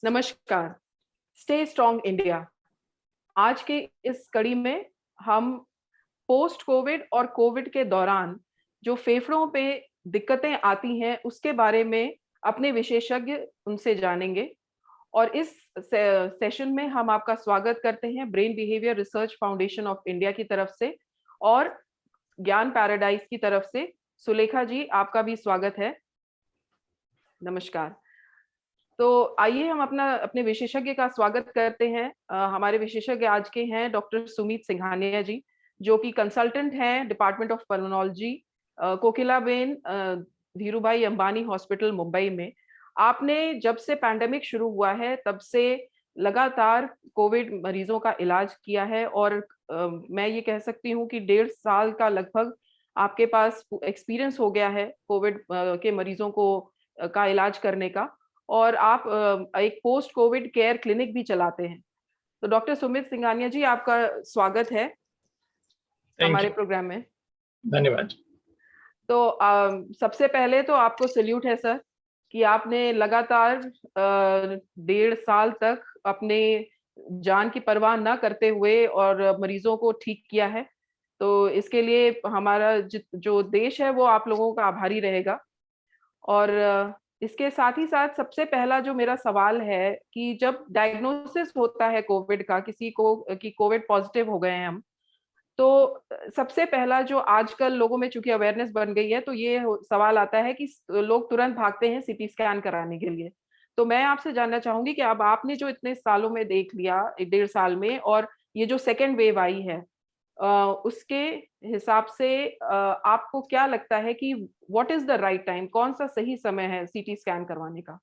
नमस्कार। Stay strong India. आज के इस कड़ी में हम पोस्ट कोविड और कोविड के दौरान जो फेफड़ों पे दिक्कतें आती हैं उसके बारे में अपने विशेषज्ञ उनसे जानेंगे। और इस सेशन में हम आपका स्वागत करते हैं brain behaviour research foundation of India की तरफ से और ज्ञान पैराडाइज की तरफ से। सुलेखा जी, आपका भी स्वागत है। नमस्कार। तो आइए हम अपने विशेषज्ञ का स्वागत करते हैं। हमारे विशेषज्ञ आज के हैं डॉक्टर सुमित सिंघानिया जी, जो कि कंसल्टेंट हैं department of pulmonology, Kokilaben Dhirubhai Ambani hospital Mumbai में। आपने जब से पैंडेमिक शुरू हुआ है तब से लगातार कोविड मरीजों का इलाज किया है और मैं ये कह सकती हूँ कि 1.5 साल का लगभग आपके पास एक्सपीरियंस हो गया है कोविड के मरीजों को का इलाज करने का। और आप एक पोस्ट कोविड केयर क्लिनिक भी चलाते हैं। तो डॉक्टर सुमित सिंघानिया जी, आपका स्वागत है हमारे प्रोग्राम में। धन्यवाद। तो सबसे पहले तो आपको सैल्यूट है सर कि आपने लगातार 1.5 साल तक अपने जान की परवाह न करते हुए और मरीजों को ठीक किया है। तो इसके लिए हमारा जो देश है वो आप लोगों का आभारी रहेगा। और इसके साथ ही साथ सबसे पहला जो मेरा सवाल है कि जब डायग्नोसिस होता है कोविड का, किसी को कि कोविड पॉजिटिव हो गए हैं हम, तो सबसे पहला जो आजकल लोगों में चूंकि अवेयरनेस बन गई है तो ये सवाल आता है कि लोग तुरंत भागते हैं सीटी स्कैन कराने के लिए। तो मैं आपसे जानना चाहूंगी कि अब आपने जो इतने सालों में देख लिया, 1.5 साल में, और ये जो सेकेंड वेव आई है उसके हिसाब से आपको क्या लगता है कि what is the right time, कौन सा सही समय है सीटी स्कैन करवाने का?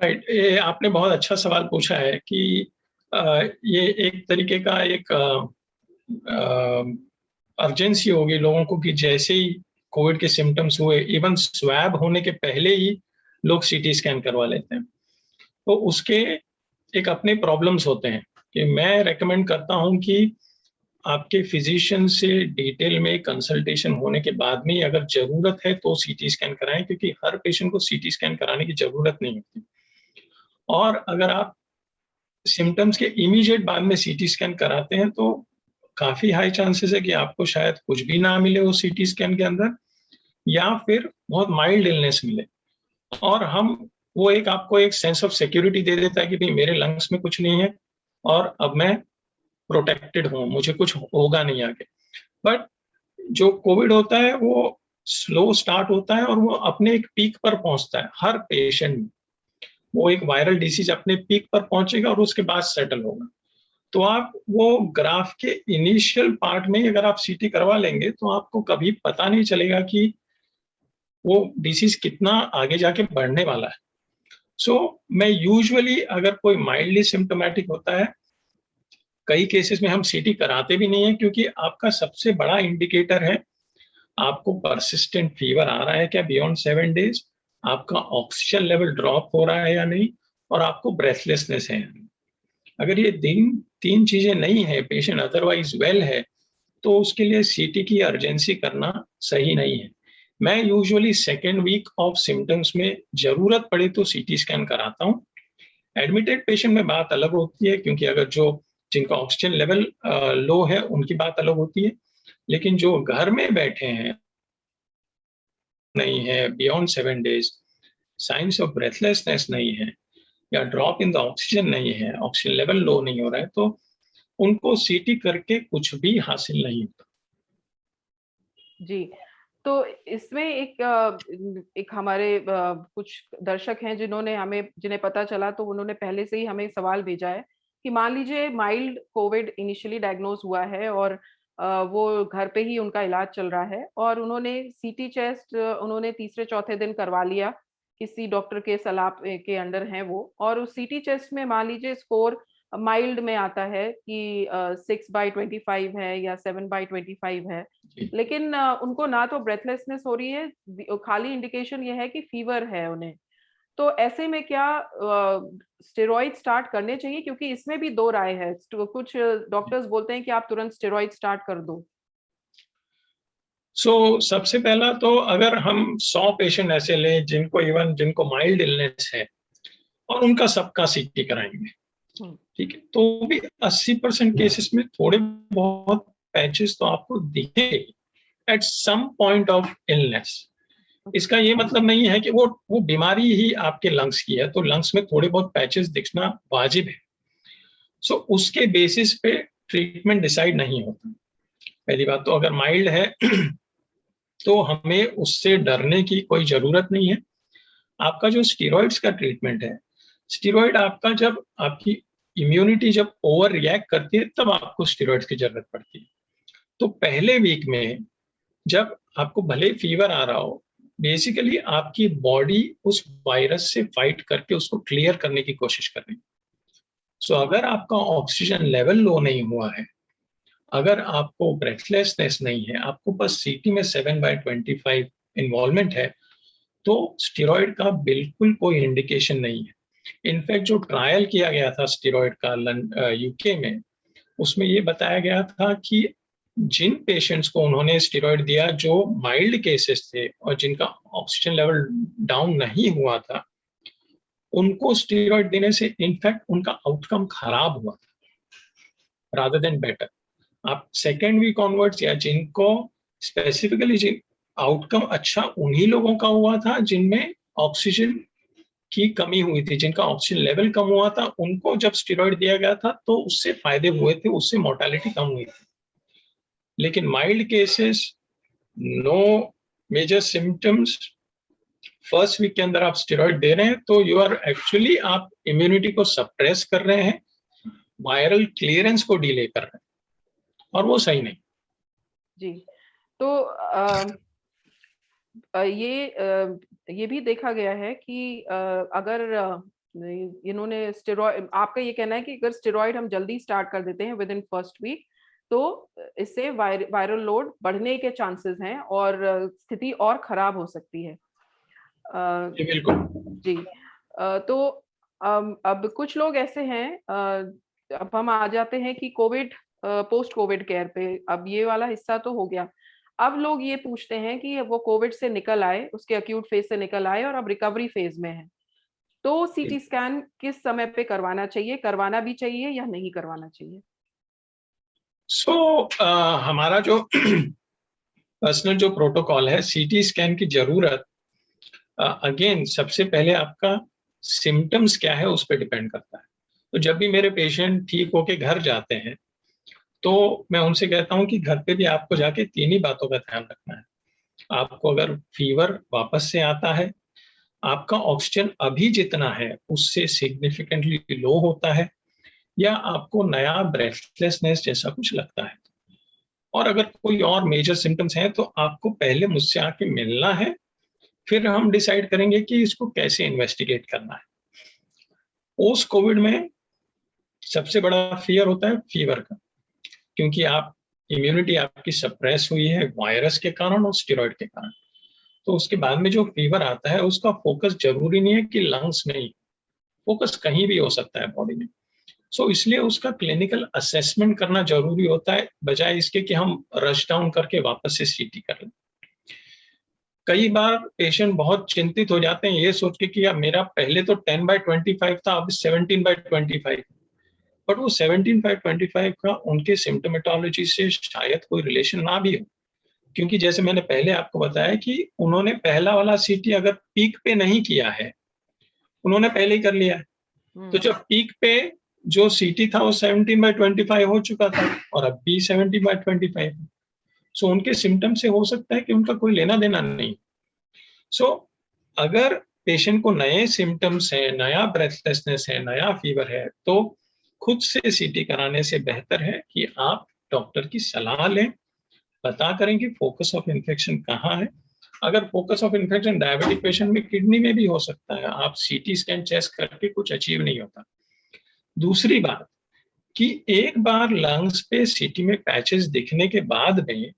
राइट, ये आपने बहुत अच्छा सवाल पूछा है कि ये एक तरीके का एक अर्जेंसी होगी लोगों को कि जैसे ही कोविड के सिम्टम्स हुए, इवन स्वैब होने के पहले ही लोग सीटी स्कैन करवा लेते हैं। तो उसके एक अपने प्रॉब्लम्स होते हैं कि मैं रेकमेंड करता हूं कि आपके फिजिशियन से डिटेल में कंसल्टेशन होने के बाद में अगर जरूरत है तो सीटी स्कैन कराएं, क्योंकि हर पेशेंट को सीटी स्कैन कराने की जरूरत नहीं होती। और अगर आप सिम्टम्स के इमीडिएट बाद में सीटी स्कैन कराते हैं तो काफी हाई चांसेस है कि आपको शायद कुछ भी ना मिले वो सीटी स्कैन के अंदर, या फिर बहुत माइल्ड इलनेस मिले। और हम वो एक आपको एक सेंस ऑफ सिक्योरिटी दे देता है कि भाई मेरे लंग्स में कुछ नहीं है और अब मैं प्रोटेक्टेड हूँ, मुझे कुछ होगा नहीं आगे। बट जो कोविड होता है वो स्लो स्टार्ट होता है और वो अपने एक पीक पर पहुंचता है हर पेशेंट में। वो एक वायरल डिसीज अपने पीक पर पहुंचेगा और उसके बाद सेटल होगा। तो आप वो ग्राफ के इनिशियल पार्ट में अगर आप सीटी करवा लेंगे तो आपको कभी पता नहीं चलेगा कि वो डिसीज कितना आगे जाके बढ़ने वाला है। सो मैं यूजुअली अगर कोई माइल्डली सिम्टोमेटिक होता है, कई केसेस में हम सीटी कराते भी नहीं है, क्योंकि आपका सबसे बड़ा इंडिकेटर है आपको परसिस्टेंट फीवर आ रहा है क्या बियॉन्ड 7 डेज, आपका ऑक्सीजन लेवल ड्रॉप हो रहा है या नहीं, और आपको ब्रेथलेसनेस है या नहीं। अगर ये तीन चीजें नहीं है, पेशेंट अदरवाइज वेल है, तो उसके लिए सीटी की अर्जेंसी करना सही नहीं है। मैं usually second week of symptoms में जरूरत पड़े तो सीटी स्कैन कराता हूँ। एडमिटेड पेशेंट में बात अलग होती है, क्योंकि अगर जिनका ऑक्सीजन लेवल लो है उनकी बात अलग होती है। लेकिन जो घर में बैठे हैं, नहीं है beyond 7 days, science of breathlessness नहीं है, या ड्रॉप इन द ऑक्सीजन नहीं है, ऑक्सीजन लेवल लो नहीं हो रहा है, तो उनको सीटी करके कुछ भी हासिल नहीं होता। जी। तो इसमें एक हमारे कुछ दर्शक हैं जिन्हें पता चला, तो उन्होंने पहले से ही हमें सवाल भेजा है कि मान लीजिए माइल्ड कोविड इनिशियली डायग्नोज हुआ है और वो घर पे ही उनका इलाज चल रहा है और उन्होंने सीटी चेस्ट उन्होंने तीसरे चौथे दिन करवा लिया, किसी डॉक्टर के सलाह के अंडर हैं वो, और उस सीटी चेस्ट में मान लीजिए स्कोर माइल्ड में आता है कि 6/25 है या 7/25 है, लेकिन उनको ना तो ब्रेथलेसनेस हो रही है, खाली इंडिकेशन ये है कि फीवर है उन्हें। तो ऐसे में क्या स्टेरॉइड स्टार्ट करने चाहिए? क्योंकि इसमें भी दो राय है, कुछ डॉक्टर्स बोलते हैं कि आप तुरंत स्टेरॉइड स्टार्ट कर दो। सबसे पहला तो अगर हम 100 पेशेंट ऐसे लें जिनको माइल्ड इलनेस है और उनका सबका सीटी कराएंगे, ठीक है, तो भी 80% केसेस में थोड़े बहुत पैचेस तो आपको दिखेंगे at some point of illness. इसका ये मतलब नहीं है कि वो बीमारी ही आपके लंग्स की है, तो लंग्स में थोड़े बहुत पैचेस दिखना वाजिब है। उसके बेसिस पे ट्रीटमेंट डिसाइड नहीं होता। पहली बात तो अगर माइल्ड है तो हमें उससे डरने की कोई जरूरत नहीं है। आपका जो स्टीरॉइड्स का ट्रीटमेंट है, स्टीरॉइड आपका जब आपकी इम्यूनिटी जब ओवर रिएक्ट करती है तब आपको स्टीरॉइड्स की जरूरत पड़ती है। तो पहले वीक में जब आपको भले फीवर आ रहा हो, बेसिकली आपकी बॉडी उस वायरस से फाइट करके उसको क्लियर करने की कोशिश कर रही है। अगर आपका ऑक्सीजन लेवल लो नहीं हुआ है, अगर आपको ब्रेथलेसनेस नहीं है, आपको बस सीटी में 7/25 इन्वॉल्वमेंट है, तो स्टेरॉइड का बिल्कुल कोई इंडिकेशन नहीं है। इनफैक्ट जो ट्रायल किया गया था स्टेरॉइड का यूके में, उसमें ये बताया गया था कि जिन पेशेंट्स को उन्होंने स्टेरॉइड दिया जो माइल्ड केसेस थे और जिनका ऑक्सीजन लेवल डाउन नहीं हुआ था, उनको स्टेरॉइड देने से इनफैक्ट उनका आउटकम खराब हुआ था रादर देन बेटर। आप सेकेंड वीक ऑनवर्ड्स या जिनको स्पेसिफिकली जिन आउटकम अच्छा उन्हीं लोगों का हुआ था जिनमें ऑक्सीजन की कमी हुई थी, जिनका ऑक्सीजन लेवल कम हुआ था, उनको जब स्टेरॉइड दिया गया था तो उससे फायदे हुए थे, उससे मोर्टेलिटी कम हुई थी। लेकिन mild cases, no major symptoms, first week के अंदर आप स्टेरॉइड दे रहे हैं तो यू आर एक्चुअली आप इम्यूनिटी को सप्रेस कर रहे हैं, वायरल क्लियरेंस को डिले कर रहे हैं, और वो सही नहीं। जी, तो ये भी देखा गया है कि अगर इन्होंने स्टेरॉइड, आपका ये कहना है कि अगर स्टेरॉइड हम जल्दी स्टार्ट कर देते हैं विद इन फर्स्ट वीक, तो इससे वायरल लोड बढ़ने के चांसेस हैं और स्थिति और खराब हो सकती है। जी बिल्कुल। जी, तो अब कुछ लोग ऐसे हैं, अब हम आ जाते हैं कि कोविड, पोस्ट कोविड केयर पे। अब ये वाला हिस्सा तो हो गया। अब लोग ये पूछते हैं कि वो कोविड से निकल आए, उसके एक्यूट फेज से निकल आए और अब रिकवरी फेज में है, तो सीटी स्कैन किस समय पे करवाना चाहिए, करवाना भी चाहिए या नहीं करवाना चाहिए? हमारा जो पर्सनल जो प्रोटोकॉल है, सीटी स्कैन की जरूरत अगेन सबसे पहले आपका सिम्टम्स क्या है उस पर डिपेंड करता है। तो जब भी मेरे पेशेंट ठीक होके घर जाते हैं तो मैं उनसे कहता हूं कि घर पे भी आपको जाके 3 ही बातों का ध्यान रखना है। आपको अगर फीवर वापस से आता है, आपका ऑक्सीजन अभी जितना है उससे सिग्निफिकेंटली लो होता है, या आपको नया ब्रेथलेसनेस जैसा कुछ लगता है, और अगर कोई और मेजर सिम्टम्स हैं तो आपको पहले मुझसे आके मिलना है, फिर हम डिसाइड करेंगे कि इसको कैसे इन्वेस्टिगेट करना है। पोस्ट कोविड में सबसे बड़ा फियर होता है फीवर का, क्योंकि आप इम्यूनिटी आपकी सप्रेस हुई है वायरस के कारण और स्टेरॉइड के कारण। तो उसके बाद में जो फीवर आता है उसका फोकस जरूरी नहीं है कि लंग्स में ही, फोकस कहीं भी हो सकता है बॉडी में। इसलिए उसका क्लिनिकल असेसमेंट करना जरूरी होता है, बजाय इसके कि हम रश डाउन करके वापस से सीटी कर लें। कई बार पेशेंट बहुत चिंतित हो जाते हैं ये सोच के कि यार मेरा पहले तो 10/25 था, अब 17/25, बट वो 17/25 का उनके सिम्टोमेटोलॉजी से शायद कोई रिलेशन ना भी हो, क्योंकि जैसे मैंने पहले आपको बताया कि उन्होंने पहला वाला सीटी अगर पीक पे नहीं किया है, उन्होंने पहले ही कर लिया है। तो जब पीक पे जो सीटी था वो 17/25 हो चुका था और अब भी 17/25। उनके सिम्टम से हो सकता है कि उनका कोई लेना देना नहीं। अगर पेशेंट को नए सिम्टम्स है, नया ब्रेथलेसनेस है, नया फीवर है, तो खुद से सीटी कराने से बेहतर है कि आप डॉक्टर की सलाह लें, पता करें कि फोकस ऑफ इन्फेक्शन कहाँ है। अगर focus of infection diabetic patient में किडनी में भी हो सकता है, आप सीटी स्कैन चेस्ट करके कुछ अचीव नहीं होता। दूसरी बात कि एक बार लंग्स पे सीटी में पैचेस दिखने के बाद में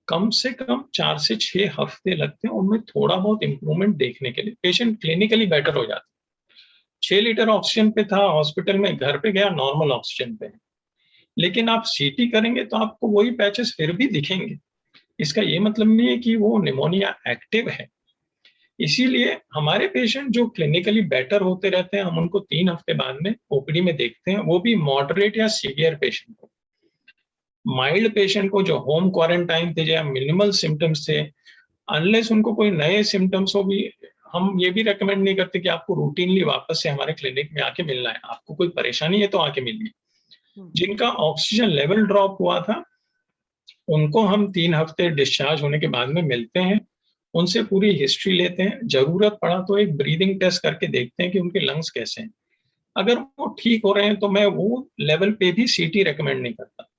कम से कम 4 से 6 हफ्ते लगते हैं उनमें थोड़ा बहुत इंप्रूवमेंट देखने के लिए, पेशेंट क्लिनिकली बेटर हो जाता है। 6 लीटर ऑक्सीजन पे था हॉस्पिटल में, घर पे गया नॉर्मल ऑक्सीजन पे है, लेकिन आप सीटी करेंगे तो आपको वही पैचेस फिर भी दिखेंगे, इसका ये मतलब नहीं है कि वो निमोनिया एक्टिव है। इसीलिए हमारे पेशेंट जो क्लिनिकली बेटर होते रहते हैं, हम उनको 3 हफ्ते बाद में ओपीडी में देखते हैं, वो भी मॉडरेट या सीवियर पेशेंट को। माइल्ड पेशेंट को जो होम क्वारंटाइन थे या मिनिमल सिम्टम्स थे, अनलेस उनको कोई नए सिम्टम्स हो भी, हम ये भी रेकमेंड नहीं करते कि आपको रूटीनली वापस से हमारे क्लिनिक में आके मिलना है। आपको कोई परेशानी है तो आके मिलिए। जिनका ऑक्सीजन लेवल ड्रॉप हुआ था, उनको हम 3 हफ्ते डिस्चार्ज होने के बाद में मिलते हैं, उनसे पूरी हिस्ट्री लेते हैं, जरूरत पड़ा तो एक ब्रीदिंग टेस्ट करके देखते हैं कि उनके लंग्स कैसे हैं। अगर वो ठीक हो रहे हैं तो मैं वो लेवल पे भी सीटी रेकमेंड नहीं करता।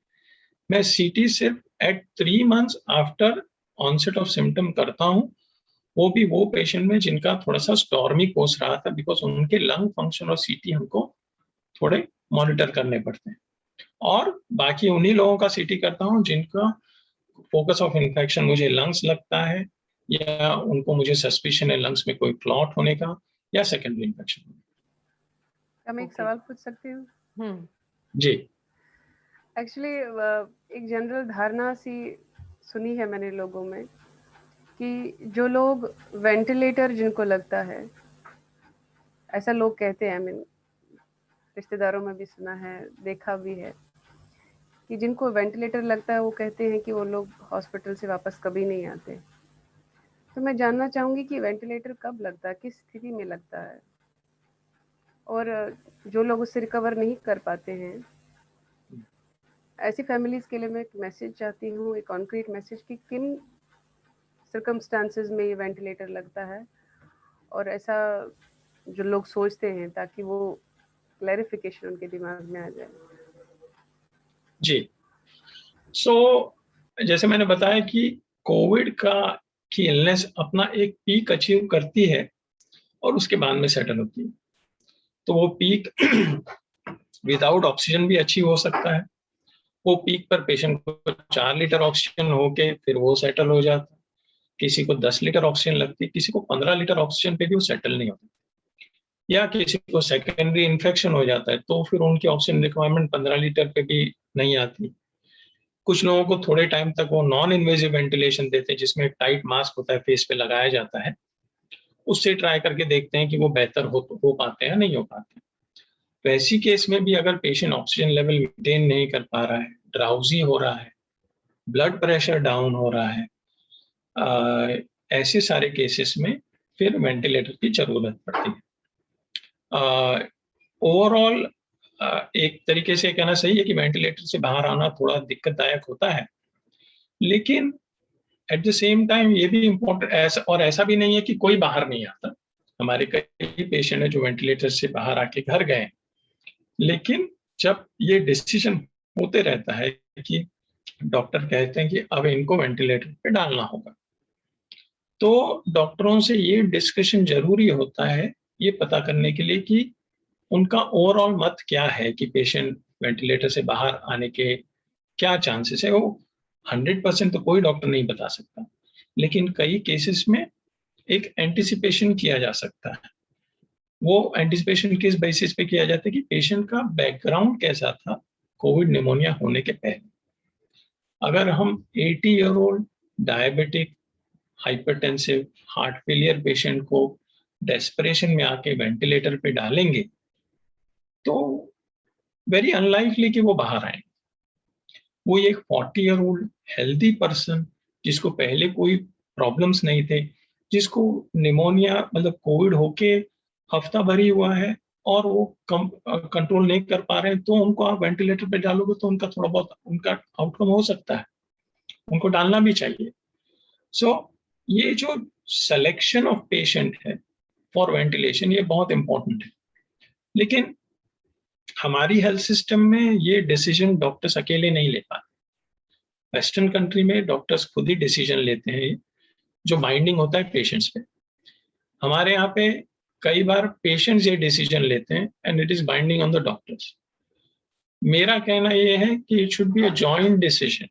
मैं सीटी सिर्फ at 3 months after onset of symptom करता हूँ, वो भी वो पेशेंट में जिनका थोड़ा सा स्टॉर्मी कोर्स रहा था, बिकॉज उनके लंग फंक्शन और सीटी हमको थोड़े मॉनिटर करने पड़ते हैं। और बाकी उन्हीं लोगों का सीटी करता हूँ जिनका फोकस ऑफ इन्फेक्शन मुझे लंग्स लगता है, या उनको मुझे सस्पिशन है लंग्स में कोई क्लॉट होने का या सेकेंडरी इन्फेक्शन। मैं एक सवाल पूछ सकती हूँ? जी। एक्चुअली एक जनरल धारणा सी सुनी है मैंने लोगों में कि जो लोग वेंटिलेटर जिनको लगता है, ऐसा लोग कहते हैं, रिश्तेदारों में भी सुना है, देखा भी है कि जिनको वेंटिलेटर लगता है वो कहते हैं कि वो लोग हॉस्पिटल से वापस कभी नहीं आते। तो मैं जानना चाहूँगी कि वेंटिलेटर कब लगता है, किस स्थिति में लगता है, और जो लोग उससे रिकवर नहीं कर पाते हैं, ऐसी फैमिलीज के लिए मैं एक मैसेज चाहती हूँ, एक कॉन्क्रीट मैसेज कि किन सर्कमस्टांसेस में ये वेंटिलेटर लगता है, और ऐसा जो लोग सोचते हैं, ताकि वो क्लैरिफिकेशन उनके दिमाग में आ जाए। जी। जैसे मैंने बताया कि कोविड की इलनेस अपना एक पीक अचीव करती है और उसके बाद में सेटल होती है। तो वो पीक विदाउट ऑक्सीजन भी अचीव हो सकता है। वो पीक पर पेशेंट को 4 लीटर ऑक्सीजन होके फिर वो सेटल हो जाता है। किसी को 10 लीटर ऑक्सीजन लगती है, किसी को 15 लीटर ऑक्सीजन पे भी वो सेटल नहीं होता, या किसी को सेकेंडरी इन्फेक्शन हो जाता है तो फिर उनकी ऑक्सीजन रिक्वायरमेंट 15 लीटर पे भी नहीं आती। कुछ लोगों को थोड़े टाइम तक वो नॉन इन्वेजिव वेंटिलेशन देते हैं, जिसमें एक टाइट मास्क होता है, फेस पे लगाया जाता है, उससे ट्राई करके देखते हैं कि वो बेहतर हो पाते हैं नहीं हो पाते। तो ऐसी केस में भी अगर पेशेंट ऑक्सीजन लेवल मेंटेन नहीं कर पा रहा है, ड्राउजी हो रहा है, ब्लड प्रेशर डाउन हो रहा है, ऐसे सारे केसेस में फिर वेंटिलेटर की जरूरत पड़ती है। ओवरऑल एक तरीके से कहना सही है कि वेंटिलेटर से बाहर आना थोड़ा दिक्कतदायक होता है, लेकिन एट द सेम टाइम ये भी इम्पोर्टेंट, ऐसा भी नहीं है कि कोई बाहर नहीं आता। हमारे कई पेशेंट है जो वेंटिलेटर से बाहर आके घर गए, लेकिन जब ये डिसीजन होते रहता है कि डॉक्टर कहते हैं कि अब इनको वेंटिलेटर पे डालना होगा, तो डॉक्टरों से ये डिस्कशन जरूरी होता है ये पता करने के लिए कि उनका ओवरऑल मत क्या है कि पेशेंट वेंटिलेटर से बाहर आने के क्या चांसेस है। वो 100% तो कोई डॉक्टर नहीं बता सकता, लेकिन कई केसेस में एक एंटिसिपेशन किया जा सकता है। वो एंटिसिपेशन किस बेसिस पे किया जाता है कि पेशेंट का बैकग्राउंड कैसा था कोविड निमोनिया होने के पहले। अगर हम 80 year old diabetic hypertensive heart failure patient को डेस्परेशन में आके वेंटिलेटर पे डालेंगे तो वेरी अनलाइकली कि वो बाहर आए। वो एक 40 ईयर ओल्ड हेल्दी पर्सन जिसको पहले कोई प्रॉब्लम्स नहीं थे, जिसको निमोनिया मतलब कोविड होके हफ्ता भर ही हुआ है और वो कंट्रोल नहीं कर पा रहे हैं, तो उनको आप वेंटिलेटर पे डालोगे तो उनका थोड़ा बहुत उनका आउटकम हो सकता है, उनको डालना भी चाहिए। ये जो सिलेक्शन ऑफ पेशेंट है फॉर वेंटिलेशन ये बहुत इंपॉर्टेंट है, लेकिन हमारी हेल्थ सिस्टम में ये डिसीजन डॉक्टर्स अकेले नहीं ले पाते। वेस्टर्न कंट्री में डॉक्टर्स खुद ही डिसीजन लेते हैं जो बाइंडिंग होता है पेशेंट्स पे। हमारे यहाँ पे कई बार पेशेंट्स ये डिसीजन लेते हैं and it is binding on the doctors. मेरा कहना ये है कि it should be a joint decision.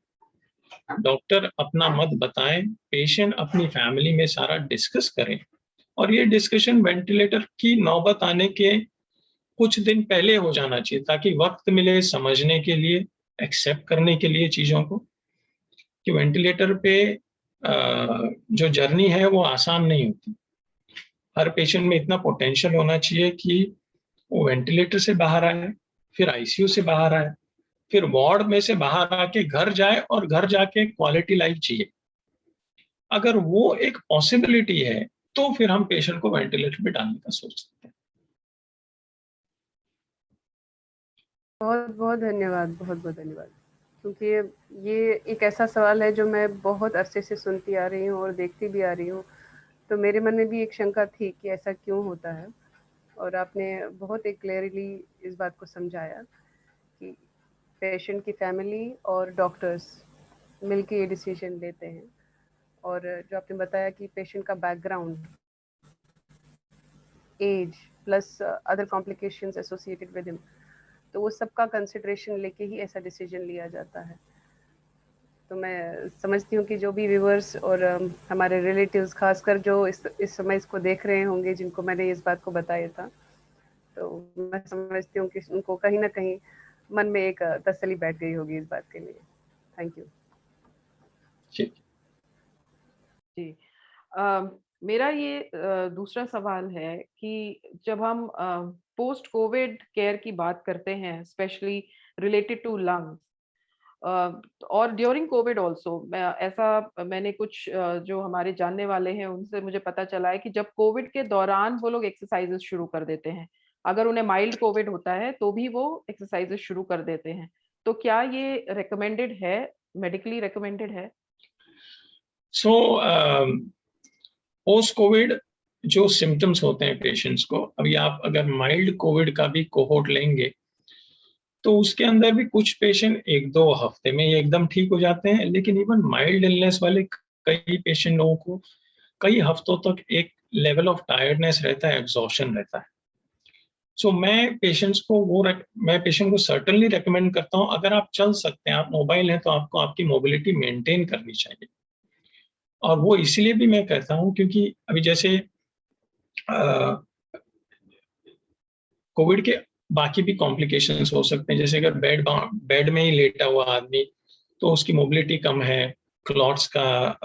Doctor अपना मत बताएं, पेशेंट अपनी फैमिली में सारा डिस्कस करें, और ये डिस्कशन वेंटिलेटर की नौबत आने के कुछ दिन पहले हो जाना चाहिए ताकि वक्त मिले समझने के लिए, एक्सेप्ट करने के लिए चीजों को। कि वेंटिलेटर पे जो जर्नी है वो आसान नहीं होती। हर पेशेंट में इतना पोटेंशियल होना चाहिए कि वो वेंटिलेटर से बाहर आए, फिर आईसीयू से बाहर आए, फिर वार्ड में से बाहर आके घर जाए और घर जाके क्वालिटी लाइफ जिए। अगर वो एक पॉसिबिलिटी है तो फिर हम पेशेंट को वेंटिलेटर पे डालने का सोच सकते हैं। बहुत बहुत धन्यवाद, बहुत बहुत धन्यवाद। क्योंकि ये एक ऐसा सवाल है जो मैं बहुत अरसे से सुनती आ रही हूँ और देखती भी आ रही हूँ, तो मेरे मन में भी एक शंका थी कि ऐसा क्यों होता है, और आपने बहुत एक क्लियरली इस बात को समझाया कि पेशेंट की फैमिली और डॉक्टर्स मिलके ये डिसीजन लेते हैं, और जो आपने बताया कि पेशेंट का background, age plus other complications associated with him, तो वो सबका कंसिडरेशन लेके ही ऐसा डिसीजन लिया जाता है। तो मैं समझती हूँ कि जो भी व्यूअर्स और हमारे रिलेटिव्स खासकर जो इस समय इसको देख रहे होंगे, जिनको मैंने इस बात को बताया था, तो मैं समझती हूँ कि उनको कहीं ना कहीं मन में एक तसल्ली बैठ गई होगी इस बात के लिए। थैंक यू जी। मेरा ये दूसरा सवाल है कि जब हम पोस्ट कोविड केयर की बात करते हैं, स्पेशली रिलेटेड टू लंग्स, और ड्यूरिंग कोविड ऑल्सो, मैंने कुछ जो हमारे जानने वाले हैं उनसे मुझे पता चला है कि जब कोविड के दौरान वो लोग एक्सरसाइजेस शुरू कर देते हैं, अगर उन्हें माइल्ड कोविड होता है तो भी वो एक्सरसाइजेस शुरू कर देते हैं। तो क्या ये रिकमेंडेड है, मेडिकली रिकमेंडेड है? सो पोस्ट कोविड जो सिम्टम्स होते हैं पेशेंट्स को, अभी आप अगर माइल्ड कोविड का भी कोहोर्ट लेंगे तो उसके अंदर भी कुछ पेशेंट 1-2 हफ्ते में ये एकदम ठीक हो जाते हैं, लेकिन इवन माइल्ड इलनेस वाले कई पेशेंट लोगों को कई हफ्तों तक एक लेवल ऑफ टायर्डनेस रहता है, एग्जॉशन रहता है। सो मैं पेशेंट को सर्टेनली रेकमेंड करता हूँ, अगर आप चल सकते हैं, आप मोबाइल हैं, तो आपको आपकी मोबिलिटी मेंटेन करनी चाहिए। और वो इसलिए भी मैं कहता हूँ क्योंकि अभी जैसे कोविड के बाकी भी कॉम्प्लिकेशंस हो सकते हैं, जैसे अगर बेड में ही लेटा हुआ आदमी, तो उसकी मोबिलिटी कम है, क्लॉट्स का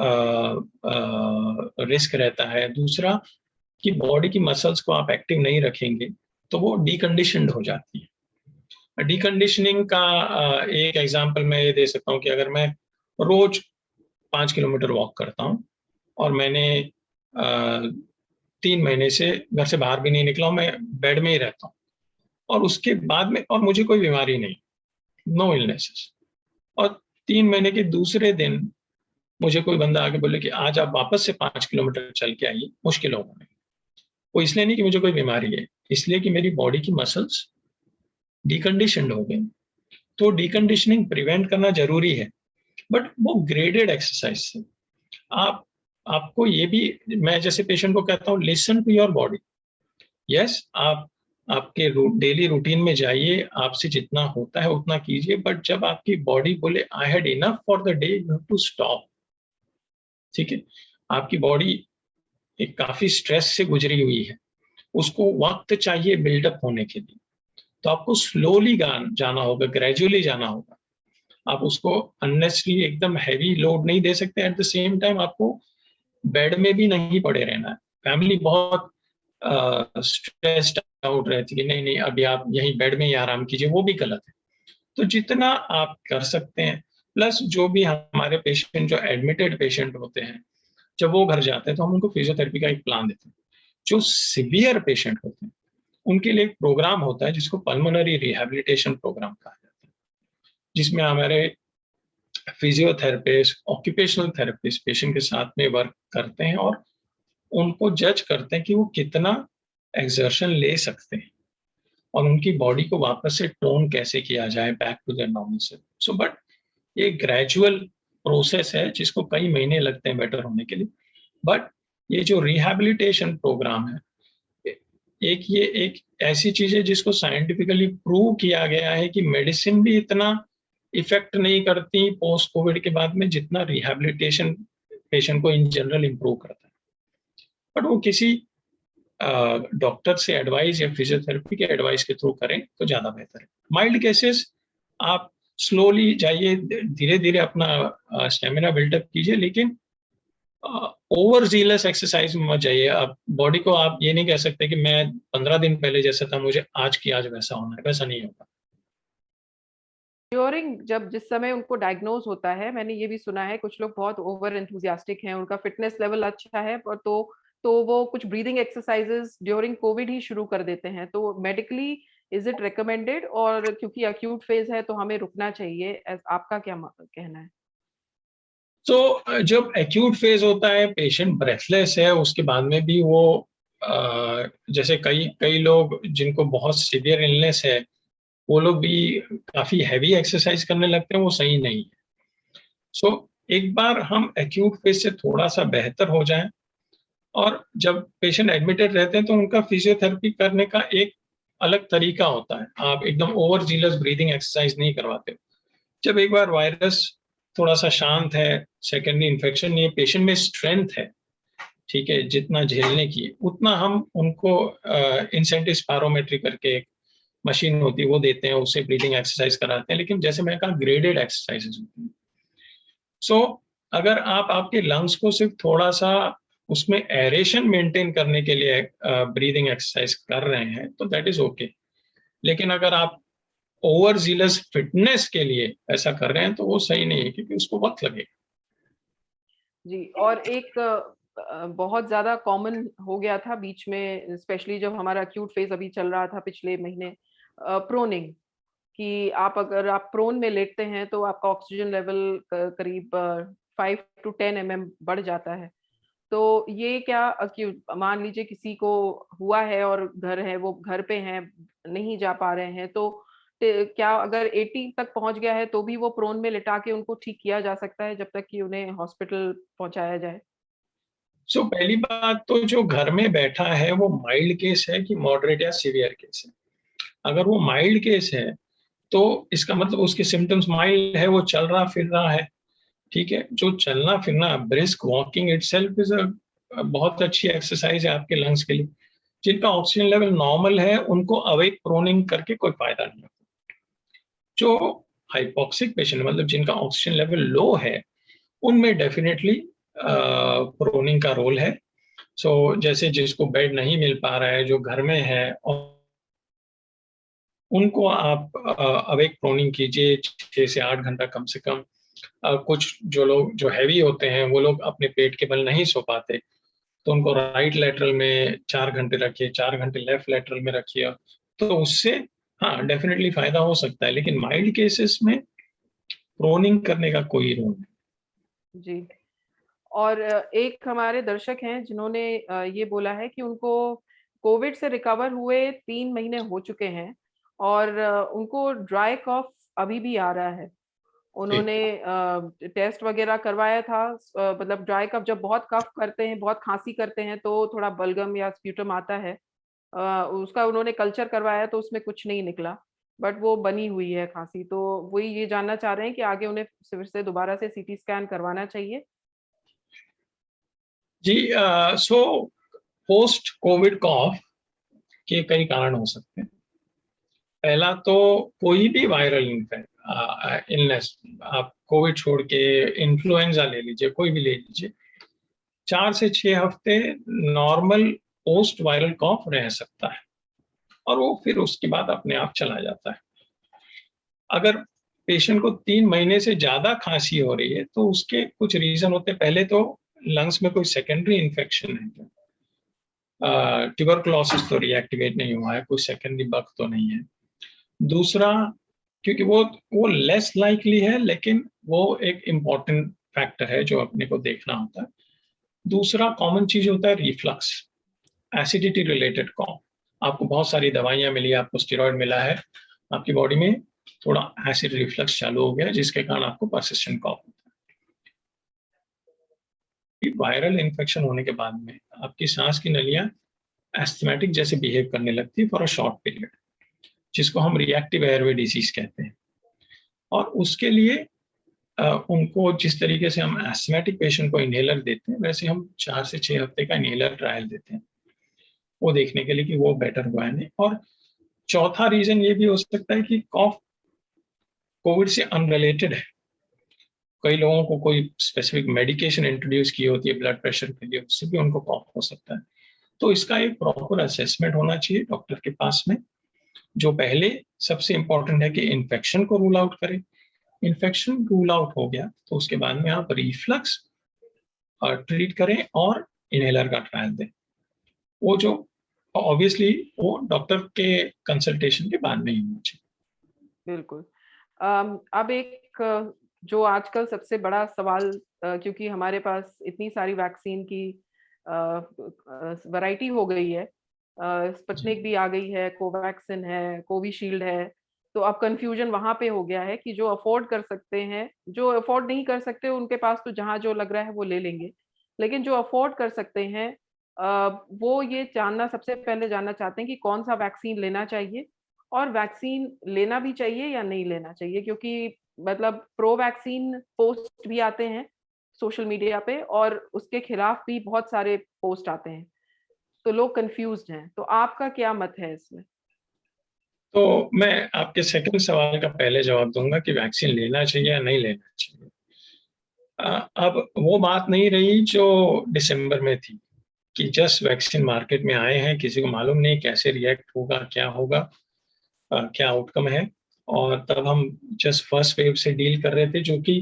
रिस्क रहता है। दूसरा कि बॉडी की मसल्स को आप एक्टिव नहीं रखेंगे तो वो डीकंडीशनड हो जाती है। डीकंडीशनिंग का एक एग्जांपल मैं ये दे सकता हूँ कि अगर मैं रोज 5 किलोमीटर वॉक करता हूँ और मैंने 3 महीने से घर से बाहर भी नहीं निकला हूँ, मैं बेड में ही रहता हूँ, और उसके बाद में और मुझे कोई बीमारी नहीं, नो इलनेसेस, और 3 महीने के दूसरे दिन मुझे कोई बंदा आके बोले कि आज आप वापस से 5 किलोमीटर चल के आइए, मुश्किल होगा। वो इसलिए नहीं कि मुझे कोई बीमारी है, इसलिए कि मेरी बॉडी की मसल्स डीकंडीशनड हो गई। तो डीकंडीशनिंग प्रिवेंट करना जरूरी है, बट वो ग्रेडेड एक्सरसाइज से आप आपको ये भी, मैं जैसे पेशेंट को कहता हूँ, listen to your body. Yes, आप आपके डेली रूटीन में जाइए, आपसे जितना होता है उतना कीजिए, बट जब आपकी बॉडी बोले I had enough for the day, you have to stop. ठीक है, आपकी बॉडी एक काफी स्ट्रेस से गुजरी हुई है, उसको वक्त चाहिए बिल्डअप होने के लिए, तो आपको स्लोली जाना होगा, ग्रेजुअली जाना होगा। आप उसको अननेसेसरी एकदम हैवी लोड नहीं दे सकते। एट द सेम टाइम आपको बेड में भी नहीं पड़े रहना है। फैमिली बहुत स्ट्रेस्ड आउट रहती है, नहीं नहीं अभी आप यहीं बेड में ही आराम कीजिए, वो भी गलत है। तो जितना आप कर सकते हैं, प्लस जो भी हमारे पेशेंट जो एडमिटेड पेशेंट होते हैं, जब वो घर जाते हैं तो हम उनको फिजियोथेरेपी का एक प्लान देते हैं। जो सिवियर पेशेंट होते हैं उनके लिए एक प्रोग्राम होता है जिसको पल्मोनरी रिहैबिलिटेशन प्रोग्राम कहा जाता है, जिसमें हमारे फिजियोथेरेपिस्ट, ऑक्यूपेशनल थेरेपिस्ट पेशेंट के साथ में वर्क करते हैं और उनको जज करते हैं कि वो कितना एक्सर्शन ले सकते हैं और उनकी बॉडी को वापस से टोन कैसे किया जाए बैक टू द नॉर्मल से। सो बट ये ग्रेजुअल प्रोसेस है जिसको कई महीने लगते हैं बेटर होने के लिए। बट ये जो रिहैबिलिटेशन प्रोग्राम है, ये एक ऐसी चीज है जिसको साइंटिफिकली प्रूव किया गया है कि मेडिसिन भी इतना इफेक्ट नहीं करती पोस्ट कोविड के बाद में जितना रिहैबिलिटेशन पेशेंट को इन जनरल इम्प्रूव करता है। बट वो किसी डॉक्टर से एडवाइस या फिजियोथेरेपी के एडवाइस के थ्रू करें तो ज्यादा बेहतर है। माइल्ड केसेस आप स्लोली जाइए, धीरे धीरे अपना स्टेमिना बिल्डअप कीजिए, लेकिन ओवर जीलस एक्सरसाइज में मत जाइए। आप बॉडी को आप ये नहीं कह सकते कि मैं 15 दिन पहले जैसा था मुझे आज की आज वैसा होना है, वैसा नहीं होगा। ड्यूरिंग जब जिस समय उनको डायग्नोज होता है, मैंने ये भी सुना है कुछ लोग बहुत ओवर एंथुसियास्टिक हैं, उनका फिटनेस लेवल अच्छा है, पर तो वो कुछ ब्रीदिंग एक्सरसाइजेस ड्यूरिंग कोविड ही शुरू कर देते हैं। तो मेडिकली इज इट रिकमेंडेड, और क्योंकि अक्यूट फेज है तो हमें रुकना चाहिए? आपका क्या कहना है? तो जब एक्यूट फेज होता है, पेशेंट ब्रेथलेस है, उसके बाद में भी वो जैसे कई कई लोग जिनको बहुत सीवियर इलनेस है, वो लोग भी काफी हैवी एक्सरसाइज करने लगते हैं, वो सही नहीं है। सो एक बार हम एक्यूट फेज से थोड़ा सा बेहतर हो जाएं, और जब पेशेंट एडमिटेड रहते हैं तो उनका फिजियोथेरेपी करने का एक अलग तरीका होता है। आप एकदम ओवर जीलस ब्रीदिंग एक्सरसाइज नहीं करवाते। जब एक बार वायरस थोड़ा सा शांत है, सेकेंडरी इन्फेक्शन नहीं है, पेशेंट में स्ट्रेंथ है, ठीक है, जितना झेलने की, उतना हम उनको इंसेंटिव स्पायरोमेट्री करके एक मशीन होती है वो देते हैं, उससे ब्रीदिंग एक्सरसाइज कराते हैं। लेकिन जैसे मैंने कहा, ग्रेडेड एक्सरसाइजेस होती हैं। सो अगर आप आपके लंग्स को सिर्फ थोड़ा सा उसमें एरेशन मेंटेन करने के लिए ब्रीदिंग एक्सरसाइज कर रहे हैं तो दैट इज ओके। लेकिन अगर आप ओवर जीलस फिटनेस के लिए ऐसा कर रहे हैं तो वो सही नहीं है, क्योंकि उसको वक्त लगेगा। जी, और एक बहुत ज़्यादा कॉमन हो गया था बीच में, स्पेशली जब हमारा एक्यूट फेज़ अभी चल रहा था पिछले महीने, प्रोनिंग, कि आप अगर आप प्रोन में लेटते हैं तो आपका ऑक्सीजन लेवल करीब 5 टू 10 mm बढ़ जाता है। तो ये क्या मान लीजिए किसी को हुआ है और घर है, वो घर पे हैं, नहीं जा पा रहे हैं, तो क्या अगर 80 तक पहुंच गया है तो भी वो प्रोन में लिटा के उनको ठीक किया जा सकता है जब तक कि उन्हें हॉस्पिटल पहुंचाया जाए? सो पहली बात तो, जो घर में बैठा है वो माइल्ड केस है कि मॉडरेट या सीवियर केस है? अगर वो माइल्ड केस है तो इसका मतलब उसके सिम्टम्स माइल्ड है, वो चल रहा फिर रहा है, ठीक है। जो चलना फिरना, brisk walking itself is a बहुत अच्छी एक्सरसाइज है आपके लंग्स के लिए। जिनका ऑक्सीजन लेवल नॉर्मल है उनको अवेक प्रोनिंग करके कोई फायदा नहीं है। जो हाइपोक्सिक पेशेंट, मतलब जिनका ऑक्सीजन लेवल लो है, उनमें डेफिनेटली प्रोनिंग का रोल है। सो जैसे जिसको बेड नहीं मिल पा रहा है, जो घर में है, और उनको आप अवेक प्रोनिंग कीजिए 6 से 8 घंटा कम से कम। कुछ जो लोग जो हैवी होते हैं वो लोग अपने पेट के बल नहीं सो पाते, तो उनको राइट लेटरल में 4 घंटे रखिए, 4 घंटे लेफ्ट लेटरल में रखिए, तो उससे हाँ डेफिनेटली फायदा हो सकता है। लेकिन माइल्ड केसेस में प्रोनिंग करने का कोई रोल नहीं। जी। और एक हमारे दर्शक हैं जिन्होंने ये बोला है कि उनको कोविड से रिकवर हुए 3 महीने हो चुके हैं, और उनको ड्राई कॉफ अभी भी आ रहा है। जी उन्होंने टेस्ट वगैरह करवाया था, मतलब ड्राई कफ जब बहुत कफ करते हैं, बहुत खाँसी करते हैं तो थोड़ा बलगम या स्प्यूटम आता है। उसका उन्होंने कल्चर करवाया तो उसमें कुछ नहीं निकला, बट वो बनी हुई है खाँसी। तो वही ये जानना चाह रहे हैं कि आगे उन्हें फिर से दोबारा से सीटी स्कैन करवाना चाहिए? जी। सो पोस्ट कोविड कॉफ के कई कारण हो सकते हैं। पहला तो, कोई भी वायरल इलनेस, आप कोविड छोड़ के इन्फ्लुएंजा ले लीजिए, कोई भी ले लीजिए, 4 से 6 हफ्ते नॉर्मल पोस्ट वायरल कॉफ रह सकता है, और वो फिर उसके बाद अपने आप चला जाता है। अगर पेशेंट को 3 महीने से ज्यादा खांसी हो रही है तो उसके कुछ रीजन होते हैं। पहले तो लंग्स में कोई सेकेंडरी इन्फेक्शन है क्या, ट्यूबरकुलोसिस तो रिएक्टिवेट नहीं हुआ है, कोई सेकेंडरी बग तो नहीं है। दूसरा, क्योंकि वो लेस लाइकली है, लेकिन वो एक इम्पॉर्टेंट फैक्टर है जो अपने को देखना होता है। दूसरा कॉमन चीज होता है रिफ्लक्स, एसिडिटी रिलेटेड कॉफ। आपको बहुत सारी दवाइयां मिली, आपको स्टेरॉइड मिला है, आपकी बॉडी में थोड़ा एसिड रिफ्लक्स चालू हो गया, जिसके कारण आपको परसिस्टेंट कॉफ होता है। वायरल इन्फेक्शन होने के बाद में आपकी सांस की नलियां एस्थमेटिक जैसे बिहेव करने लगती है फॉर अ शॉर्ट पीरियड, जिसको हम रिएक्टिव एयरवे डिजीज कहते हैं। और उसके लिए उनको जिस तरीके से हम एस्थमेटिक पेशेंट को इनहेलर देते हैं, वैसे हम 4 से 6 हफ्ते का इनहेलर ट्रायल देते हैं, वो देखने के लिए कि वो बेटर हुआ है नहीं। और चौथा रीजन ये भी हो सकता है कि कॉफ कोविड से अनरिलेटेड है। कई लोगों को कोई स्पेसिफिक मेडिकेशन इंट्रोड्यूस की होती है ब्लड प्रेशर के लिए, उससे भी उनको कॉफ हो सकता है। तो इसका एक प्रॉपर असेसमेंट होना चाहिए डॉक्टर के पास में, जो पहले सबसे इंपॉर्टेंट है कि इन्फेक्शन को रूल आउट करे। इन्फेक्शन रूल आउट हो गया तो उसके बाद में आप रिफ्लक्स ट्रीट करें और इनहेलर का ट्रायल दें। वो जो ऑब्वियसली वो डॉक्टर के कंसल्टेशन के बाद में ही होना चाहिए। बिल्कुल। अब एक जो आजकल सबसे बड़ा सवाल, क्योंकि हमारे पास इतनी सारी वैक्सीन की वैरायटी हो गई है, स्पुतनिक भी आ गई है, कोवैक्सिन है, कोविशील्ड है, तो अब कन्फ्यूजन वहाँ पे हो गया है कि जो अफ़ोर्ड कर सकते हैं, जो अफ़ोर्ड नहीं कर सकते उनके पास तो जहाँ जो लग रहा है वो ले लेंगे। लेकिन जो अफ़ोर्ड कर सकते हैं वो ये जानना सबसे पहले जानना चाहते हैं कि कौन-सा वैक्सीन लेना चाहिए और वैक्सीन लेना भी चाहिए या नहीं लेना चाहिए, क्योंकि मतलब प्रो वैक्सीन पोस्ट भी आते हैं सोशल मीडिया पे और उसके खिलाफ भी बहुत सारे पोस्ट आते हैं। तो लोग कन्फ्यूज़्ड हैं। तो आपका क्या मत है इसमें? तो मैं आपके सेकंड सवाल का पहले जवाब दूंगा कि वैक्सीन लेना चाहिए या नहीं लेना चाहिए। अब वो बात नहीं रही जो दिसंबर में थी कि जस्ट वैक्सीन मार्केट में आए हैं, किसी को मालूम नहीं कैसे रिएक्ट होगा, क्या होगा, क्या आउटकम है, और तब हम जस्ट फर्स्ट वेव से डील कर रहे थे जो कि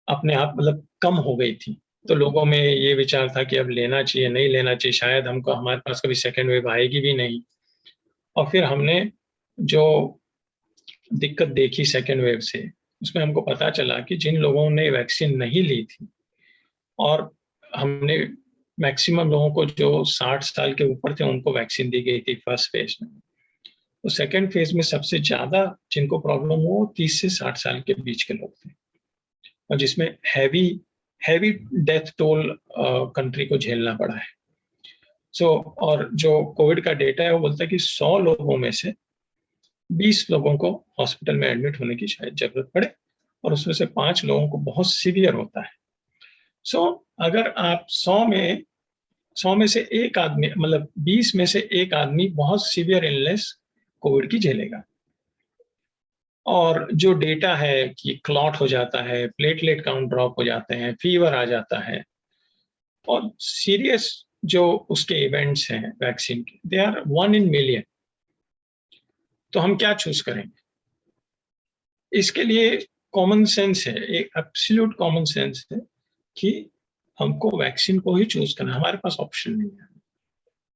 अपने आप मतलब कम हो गई थी। तो लोगों में ये विचार था कि अब लेना चाहिए, नहीं लेना चाहिए, शायद हमको हमारे पास कभी सेकेंड वेव आएगी भी नहीं। और फिर हमने जो दिक्कत देखी सेकेंड वेव से, उसमें हमको पता चला कि जिन लोगों ने वैक्सीन नहीं ली थी, और हमने मैक्सिमम लोगों को जो 60 साल के ऊपर थे उनको वैक्सीन दी गई थी फर्स्ट फेज में। तो सेकेंड फेज में सबसे ज्यादा जिनको प्रॉब्लम हो 30 से 60 साल के बीच के लोग थे, और जिसमें heavy heavy death toll country को झेलना पड़ा है। और जो कोविड का डेटा है वो बोलता है कि 100 लोगों में से 20 लोगों को हॉस्पिटल में एडमिट होने की शायद जरूरत पड़े, और उसमें से 5 लोगों को बहुत सीवियर होता है। अगर आप 100 में से एक आदमी, मतलब 20 में से एक आदमी बहुत सीवियर इलनेस कोविड की झेलेगा, और जो डेटा है कि क्लॉट हो जाता है, प्लेटलेट काउंट ड्रॉप हो जाते हैं, फीवर आ जाता है, और सीरियस जो उसके इवेंट्स हैं वैक्सीन के, दे आर 1 in million। तो हम क्या चूज करेंगे? इसके लिए कॉमन सेंस है, एक एब्सोल्यूट कॉमन सेंस है कि हमको वैक्सीन को ही चूज करना, हमारे पास ऑप्शन नहीं है।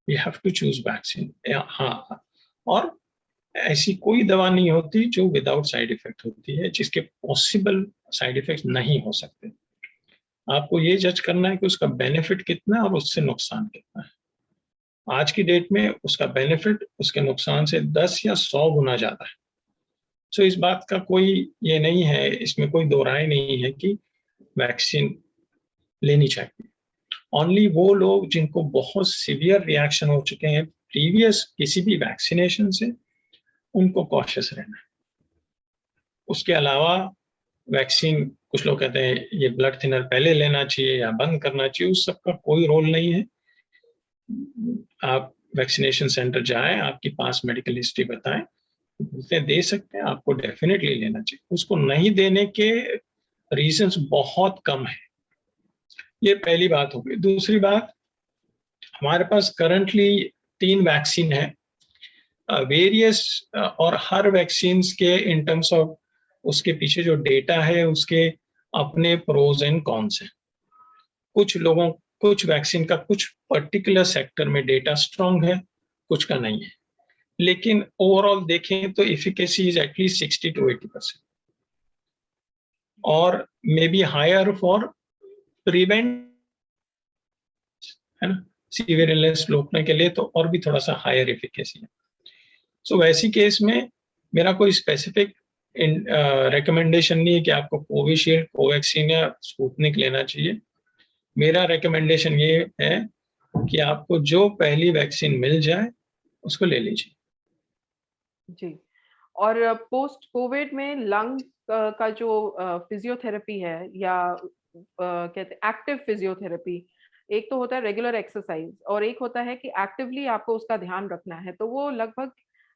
We have to choose vaccine. हाँ, और ऐसी कोई दवा नहीं होती जो विदाउट साइड इफेक्ट होती है, जिसके पॉसिबल साइड इफेक्ट नहीं हो सकते। आपको ये जज करना है कि उसका बेनिफिट कितना है और उससे नुकसान कितना है। आज की डेट में उसका बेनिफिट उसके नुकसान से 10 या 100 गुना ज्यादा है। इस बात का कोई ये नहीं है, इसमें कोई दो राय नहीं है कि वैक्सीन लेनी चाहिए। ओनली वो लोग जिनको बहुत सीवियर रिएक्शन हो चुके हैं प्रीवियस किसी भी वैक्सीनेशन से, उनको कॉशियस रहना है। उसके अलावा वैक्सीन, कुछ लोग कहते हैं ये ब्लड थिनर पहले लेना चाहिए या बंद करना चाहिए, उस सब का कोई रोल नहीं है। आप वैक्सीनेशन सेंटर जाएं, आपकी पास मेडिकल हिस्ट्री बताएं, बोलते दे सकते हैं, आपको डेफिनेटली लेना चाहिए। उसको नहीं देने के रीजंस बहुत कम है। ये पहली बात हो गई। दूसरी बात, हमारे पास करंटली 3 वैक्सीन है वेरियस, और हर वैक्सीन के इन टर्म्स ऑफ उसके पीछे जो डेटा है उसके अपने प्रोज एंड कॉन्स हैं। कुछ वैक्सीन का कुछ पर्टिकुलर सेक्टर में डेटा स्ट्रांग है, कुछ का नहीं है, लेकिन ओवरऑल देखें तो इफिकेसी इज एटलीस्ट 60 to 80%, और may be higher for prevent, है ना, सीवियर इलनेस रोकने के लिए तो और भी थोड़ा सा हायर एफिकेसी है। वैसी केस में मेरा कोई स्पेसिफिक रिकमेंडेशन नहीं है कि आपको कोविशील्ड, कोवैक्सीन या स्पुतनिक लेना चाहिए। मेरा रिकमेंडेशन ये है कि आपको जो पहली वैक्सीन मिल जाए उसको ले लीजिए। जी। और पोस्ट कोविड में लंग का जो फिजियोथेरेपी है या कहते हैं एक्टिव फिजियोथेरेपी, एक तो होता है रेगुलर एक्सरसाइज और एक होता है कि एक्टिवली आपको उसका ध्यान रखना है। तो वो लगभग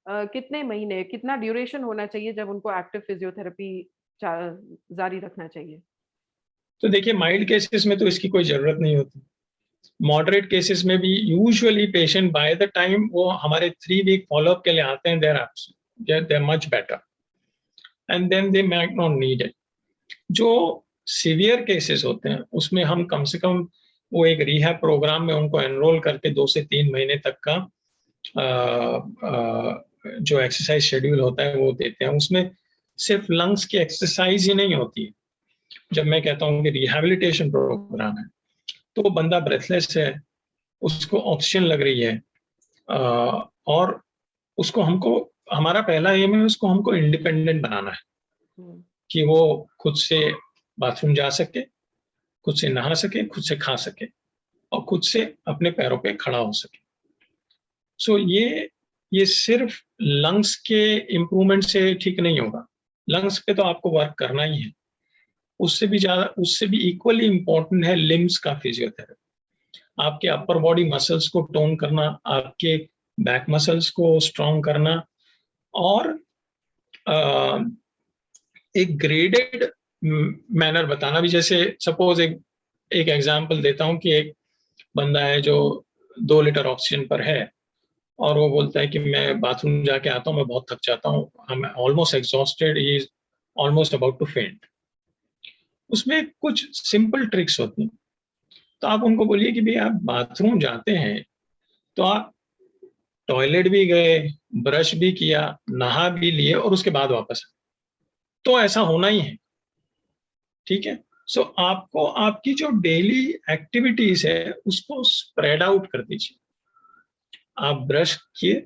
कितने महीने, कितना ड्यूरेशन होना चाहिए जब उनको एक्टिव फिजियोथेरेपी जारी रखना चाहिए? तो देखिए, माइल्ड केसेस में तो इसकी कोई जरूरत नहीं होती। मॉडरेट केसेस में भी usually patient by the time वो हमारे 3 वीक फॉलोअप के लिए आते हैं, there much better and then they might not need it. जो सीवियर केसेस होते हैं उसमें हम कम से कम वो एक रिहैब प्रोग्राम में उनको एनरोल करके 2 से 3 महीने तक का जो एक्सरसाइज शेड्यूल होता है वो देते हैं। उसमें सिर्फ लंग्स की एक्सरसाइज ही नहीं होती है। जब मैं कहता हूँ कि रिहैबिलिटेशन प्रोग्राम है, तो वो बंदा ब्रेथलेस है, उसको ऑक्सीजन लग रही है, और उसको हमको, हमारा पहला एम है उसको हमको इंडिपेंडेंट बनाना है कि वो खुद से बाथरूम जा सके, खुद से नहा सके, खुद से खा सके और खुद से अपने पैरों पे खड़ा हो सके। सो ये सिर्फ लंग्स के इम्प्रूवमेंट से ठीक नहीं होगा। लंग्स पे तो आपको वर्क करना ही है। उससे भी ज्यादा, उससे भी इक्वली इम्पोर्टेंट है लिम्स का फिजियोथेरेपी। आपके अपर बॉडी मसल्स को टोन करना, आपके बैक मसल्स को स्ट्रॉन्ग करना, और एक ग्रेडेड मैनर बताना भी। जैसे सपोज एक एग्जांपल देता हूं कि एक बंदा है जो 2 लीटर ऑक्सीजन पर है और वो बोलता है कि मैं बाथरूम जाके आता हूँ, मैं बहुत थक जाता हूँ, I am almost exhausted, he is almost about to faint. उसमें कुछ सिंपल ट्रिक्स होती हैं। तो आप उनको बोलिए कि भाई आप बाथरूम जाते हैं तो आप टॉयलेट भी गए, ब्रश भी किया, नहा भी लिए और उसके बाद वापस आए। तो ऐसा होना ही है, ठीक है। सो आपको आपकी जो डेली एक्टिविटीज है उसको स्प्रेड आउट कर दीजिए। आप ब्रश किए,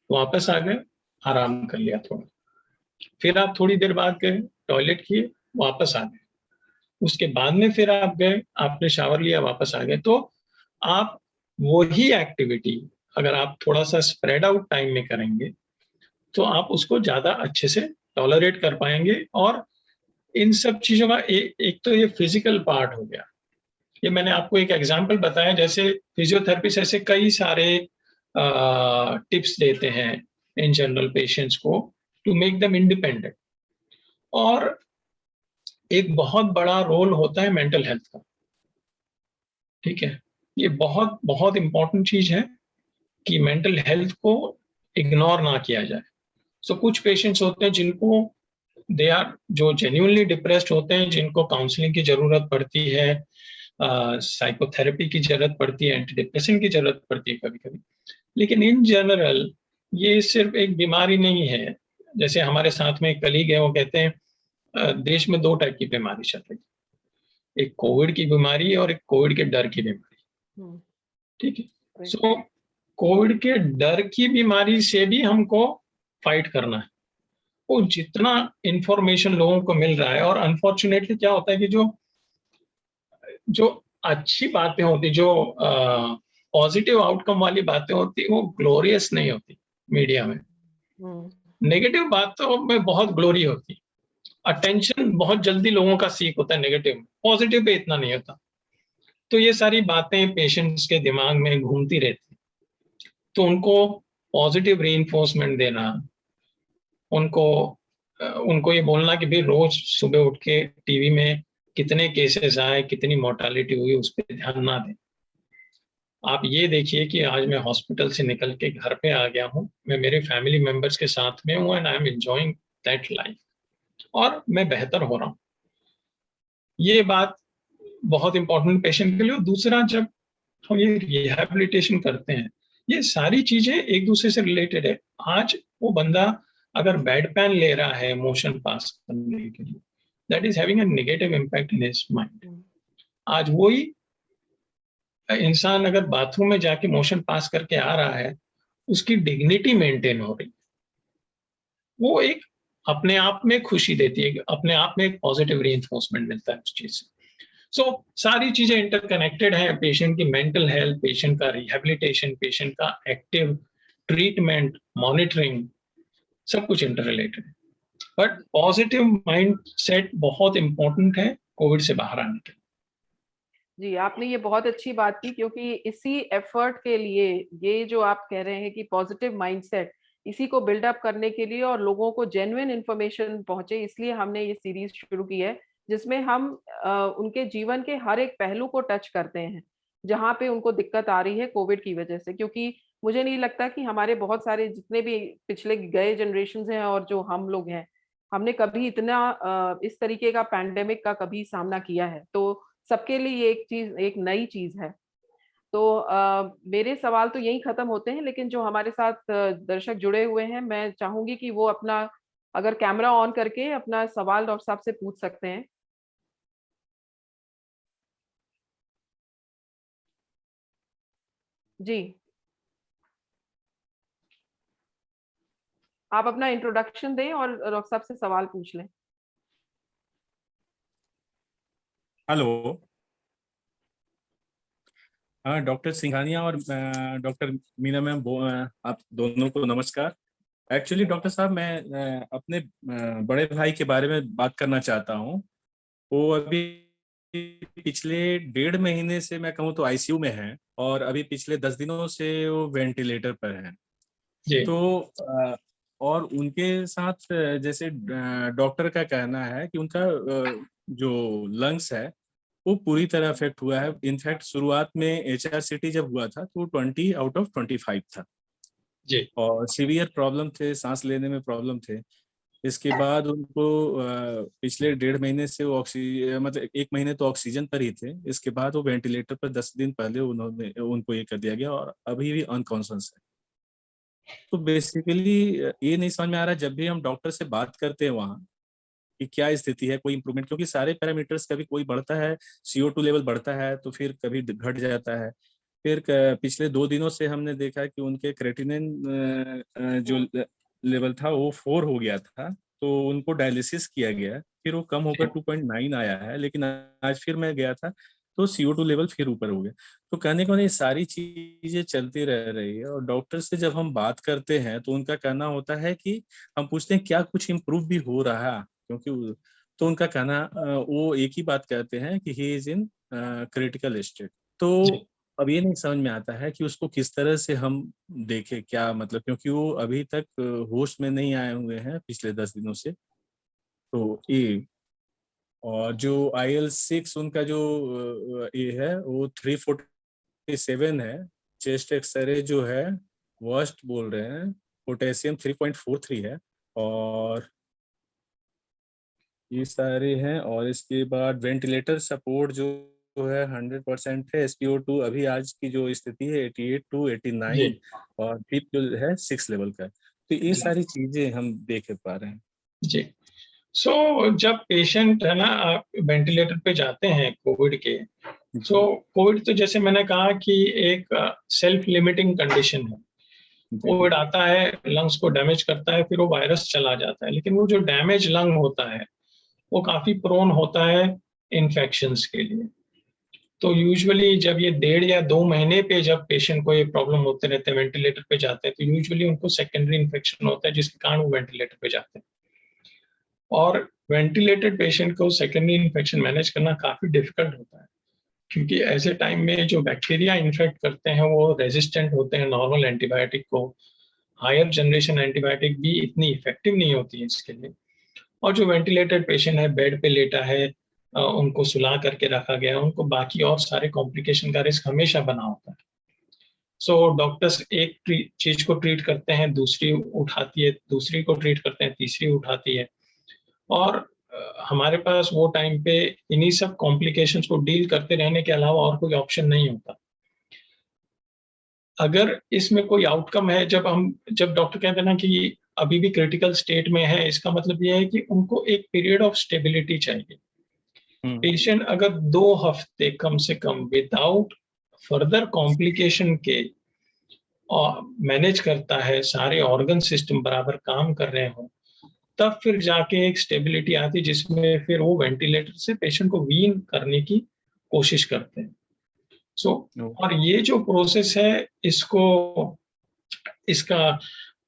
वापस आ गए, आराम कर लिया थोड़ा, फिर आप थोड़ी देर बाद गए, टॉयलेट किए, वापस आ गए, उसके बाद में फिर आप गए, आपने शावर लिया, वापस आ गए। तो आप वही एक्टिविटी अगर आप थोड़ा सा स्प्रेड आउट टाइम में करेंगे तो आप उसको ज्यादा अच्छे से टॉलरेट कर पाएंगे। और इन सब चीजों का एक तो ये फिजिकल पार्ट हो गया। ये मैंने आपको एक एग्जांपल बताया, जैसे फिजियोथेरेपिस्ट ऐसे कई सारे टिप्स देते हैं इन जनरल पेशेंट्स को टू मेक देम इंडिपेंडेंट। और एक बहुत बड़ा रोल होता है मेंटल हेल्थ का, ठीक है। ये बहुत बहुत इंपॉर्टेंट चीज है कि मेंटल हेल्थ को इग्नोर ना किया जाए। सो कुछ पेशेंट्स होते हैं जिनको दे आर, जो जेन्युइनली डिप्रेस्ड होते हैं, जिनको काउंसलिंग की जरूरत पड़ती है, साइकोथेरेपी की जरूरत पड़ती है, एंटी डिप्रेशन की जरूरत पड़ती है कभी कभी। लेकिन इन जनरल ये सिर्फ एक बीमारी नहीं है। जैसे हमारे साथ में एक कलीग है, वो कहते हैं देश में 2 टाइप की बीमारी चल रही है, एक कोविड की बीमारी और एक कोविड के डर की बीमारी, ठीक है। सो कोविड के डर की बीमारी से भी हमको फाइट करना है। वो जितना इंफॉर्मेशन लोगों को मिल रहा है, और अनफॉर्चुनेटली क्या होता है कि जो जो अच्छी बातें होती, जो पॉजिटिव आउटकम वाली बातें होती, वो ग्लोरियस नहीं होती मीडिया में। नेगेटिव बातों में बहुत ग्लोरी होती, अटेंशन बहुत जल्दी लोगों का सीख होता है नेगेटिव में, पॉजिटिव पे इतना नहीं होता। तो ये सारी बातें पेशेंट्स के दिमाग में घूमती रहती, तो उनको पॉजिटिव रीइंफोर्समेंट देना, उनको उनको ये बोलना कि भाई रोज सुबह उठ के टीवी में कितने केसेस आए, कितनी मोर्टालिटी हुई, उस पर ध्यान ना दें। आप ये देखिए कि आज मैं हॉस्पिटल से निकल के घर पे आ गया हूँ, मैं मेरे फैमिली मेंबर्स के साथ में हूँ and I am enjoying that life, और मैं बेहतर हो रहा हूँ। ये बात बहुत इंपॉर्टेंट पेशेंट के लिए। दूसरा, जब हम ये रिहैबिलिटेशन करते हैं, ये सारी चीजें एक दूसरे से रिलेटेड है। आज वो बंदा अगर बेड पेन ले रहा है मोशन पास करने के लिए, that is having a negative impact in his mind. आज वही इंसान अगर बाथरूम में जाके मोशन पास करके आ रहा है, उसकी डिग्निटी मेंटेन हो रही है, वो एक अपने आप में खुशी देती है, अपने आप में एक पॉजिटिव रीइंफोर्समेंट मिलता है उस चीज से। सो सारी चीजें इंटरकनेक्टेड हैं। पेशेंट की मेंटल हेल्थ, पेशेंट का रिहैबिलिटेशन, पेशेंट का एक्टिव ट्रीटमेंट, मॉनिटरिंग, सब कुछ इंटर रिलेटेड है। बट पॉजिटिव माइंड सेट बहुत इंपॉर्टेंट है कोविड से बाहर आने के लिए। जी, आपने ये बहुत अच्छी बात की, क्योंकि इसी एफर्ट के लिए ये जो आप कह रहे हैं कि पॉजिटिव माइंडसेट, इसी को बिल्डअप करने के लिए और लोगों को जेन्युइन इन्फॉर्मेशन पहुंचे, इसलिए हमने ये सीरीज शुरू की है, जिसमें हम उनके जीवन के हर एक पहलू को टच करते हैं, जहाँ पे उनको दिक्कत आ रही है कोविड की वजह से। क्योंकि मुझे नहीं लगता कि हमारे बहुत सारे जितने भी पिछले गए जनरेशन्स हैं और जो हम लोग हैं, हमने कभी इतना इस तरीके का पैंडेमिक का कभी सामना किया है। तो सबके लिए ये एक चीज़, एक नई चीज़ है। तो मेरे सवाल तो यहीं खत्म होते हैं, लेकिन जो हमारे साथ दर्शक जुड़े हुए हैं, मैं चाहूंगी कि वो अपना, अगर कैमरा ऑन करके अपना सवाल डॉक्टर साहब से पूछ सकते हैं। जी, आप अपना इंट्रोडक्शन दें और डॉक्टर साहब से सवाल पूछ लें। हेलो। हाँ, डॉक्टर सिंघानिया और डॉक्टर मीना मैम, आप दोनों को नमस्कार। एक्चुअली डॉक्टर साहब, मैं अपने बड़े भाई के बारे में बात करना चाहता हूँ। वो अभी पिछले 1.5 महीने से मैं कहूँ तो आईसीयू में है, और अभी पिछले 10 दिनों से वो वेंटिलेटर पर है। जी तो और उनके साथ जैसे डॉक्टर का कहना है कि उनका जो लंग्स है वो पूरी तरह अफेक्ट हुआ है। इनफैक्ट शुरुआत में HRCT जब हुआ था तो 20/25 था, जी और सीवियर प्रॉब्लम थे, सांस लेने में प्रॉब्लम थे। इसके बाद उनको पिछले 1.5 महीने से वो मतलब 1 महीने तो ऑक्सीजन पर ही थे। इसके बाद वो वेंटिलेटर पर 10 दिन पहले उनको ये कर दिया गया, और अभी भी अनकॉन्शियस है। तो बेसिकली ये नहीं समझ में आ रहा, जब भी हम डॉक्टर से बात करते हैं वहाँ कि क्या स्थिति है, कोई इंप्रूवमेंट, क्योंकि सारे पैरामीटर्स कभी कोई बढ़ता है, CO2 लेवल बढ़ता है तो फिर कभी घट जाता है। फिर पिछले 2 दिनों से हमने देखा कि उनके क्रेटिनिन जो लेवल था वो 4 हो गया था, तो उनको डायलिसिस किया गया, फिर वो कम होकर 2.9 आया है। लेकिन आज फिर मैं गया था तो CO2 लेवल फिर ऊपर हो गया। तो कहने को नहीं, सारी चीजें चलती रह रही है, और डॉक्टर से जब हम बात करते हैं तो उनका कहना होता है कि हम पूछते हैं क्या कुछ इम्प्रूव भी हो रहा है, क्योंकि तो उनका कहना वो एक ही बात कहते हैं कि he is in critical state. तो जी अब ये नहीं समझ में आता है कि उसको किस तरह से हम देखें, क्या मतलब, क्योंकि वो अभी तक होश में नहीं आए हुए हैं पिछले 10 दिनों से। तो ये, और जो IL-6 उनका जो ये है वो 347 है। चेस्ट एक्सरे जो है वर्स्ट बोल रहे हैं, पोटेशियम 3.43 है, और ये सारे हैं। और इसके बाद वेंटिलेटर सपोर्ट जो है 100% है। SpO2 अभी आज की जो स्थिति है 88 to 89, जी और PIP जो है 6 लेवल का है। तो ये जी सारी चीजें हम देख पा रहे हैं। जी सो जब पेशेंट है ना वेंटिलेटर पे जाते हैं कोविड के, सो जी कोविड तो जैसे मैंने कहा कि एक सेल्फ लिमिटिंग कंडीशन है। जी कोविड आता है, लंग्स को डैमेज करता है, फिर वो वायरस चला जाता है, लेकिन वो जो डैमेज लंग होता है वो काफी प्रोन होता है इन्फेक्शंस के लिए। तो यूजुअली जब ये 1.5 या 2 महीने पे जब पेशेंट को ये प्रॉब्लम होते रहते हैं, वेंटिलेटर पे जाते हैं, तो यूजुअली उनको सेकेंडरी इन्फेक्शन होता है जिसके कारण वो वेंटिलेटर पे जाते हैं। और वेंटिलेटेड पेशेंट को सेकेंडरी इन्फेक्शन मैनेज करना काफी डिफिकल्ट होता है, क्योंकि ऐसे टाइम में जो बैक्टीरिया इन्फेक्ट करते हैं वो रेजिस्टेंट होते हैं नॉर्मल एंटीबायोटिक को। हायर जनरेशन एंटीबायोटिक भी इतनी इफेक्टिव नहीं होती है इसके लिए। और जो वेंटिलेटेड पेशेंट है, बेड पे लेटा है, उनको सुला करके रखा गया है, उनको बाकी और सारे कॉम्प्लिकेशन का रिस्क हमेशा बना होता है। सो डॉक्टर्स एक चीज को ट्रीट करते हैं, दूसरी उठाती है, दूसरी को ट्रीट करते हैं, तीसरी उठाती है। और हमारे पास वो टाइम पे इन्हीं सब कॉम्प्लिकेशंस को डील करते रहने के अलावा और कोई ऑप्शन नहीं होता। अगर इसमें कोई आउटकम है, जब डॉक्टर कहते हैं ना कि अभी भी क्रिटिकल स्टेट में है, इसका मतलब ये है कि उनको एक पीरियड ऑफ स्टेबिलिटी चाहिए। पेशेंट अगर 2 हफ्ते कम से कम विदाउट फर्दर कॉम्प्लिकेशन के मैनेज करता है, सारे ऑर्गन सिस्टम बराबर काम कर रहे हो, तब फिर जाके एक स्टेबिलिटी आती, जिसमें फिर वो वेंटिलेटर से पेशेंट को वीन करने की कोशिश करते हैं। सो और ये जो प्रोसेस है, इसका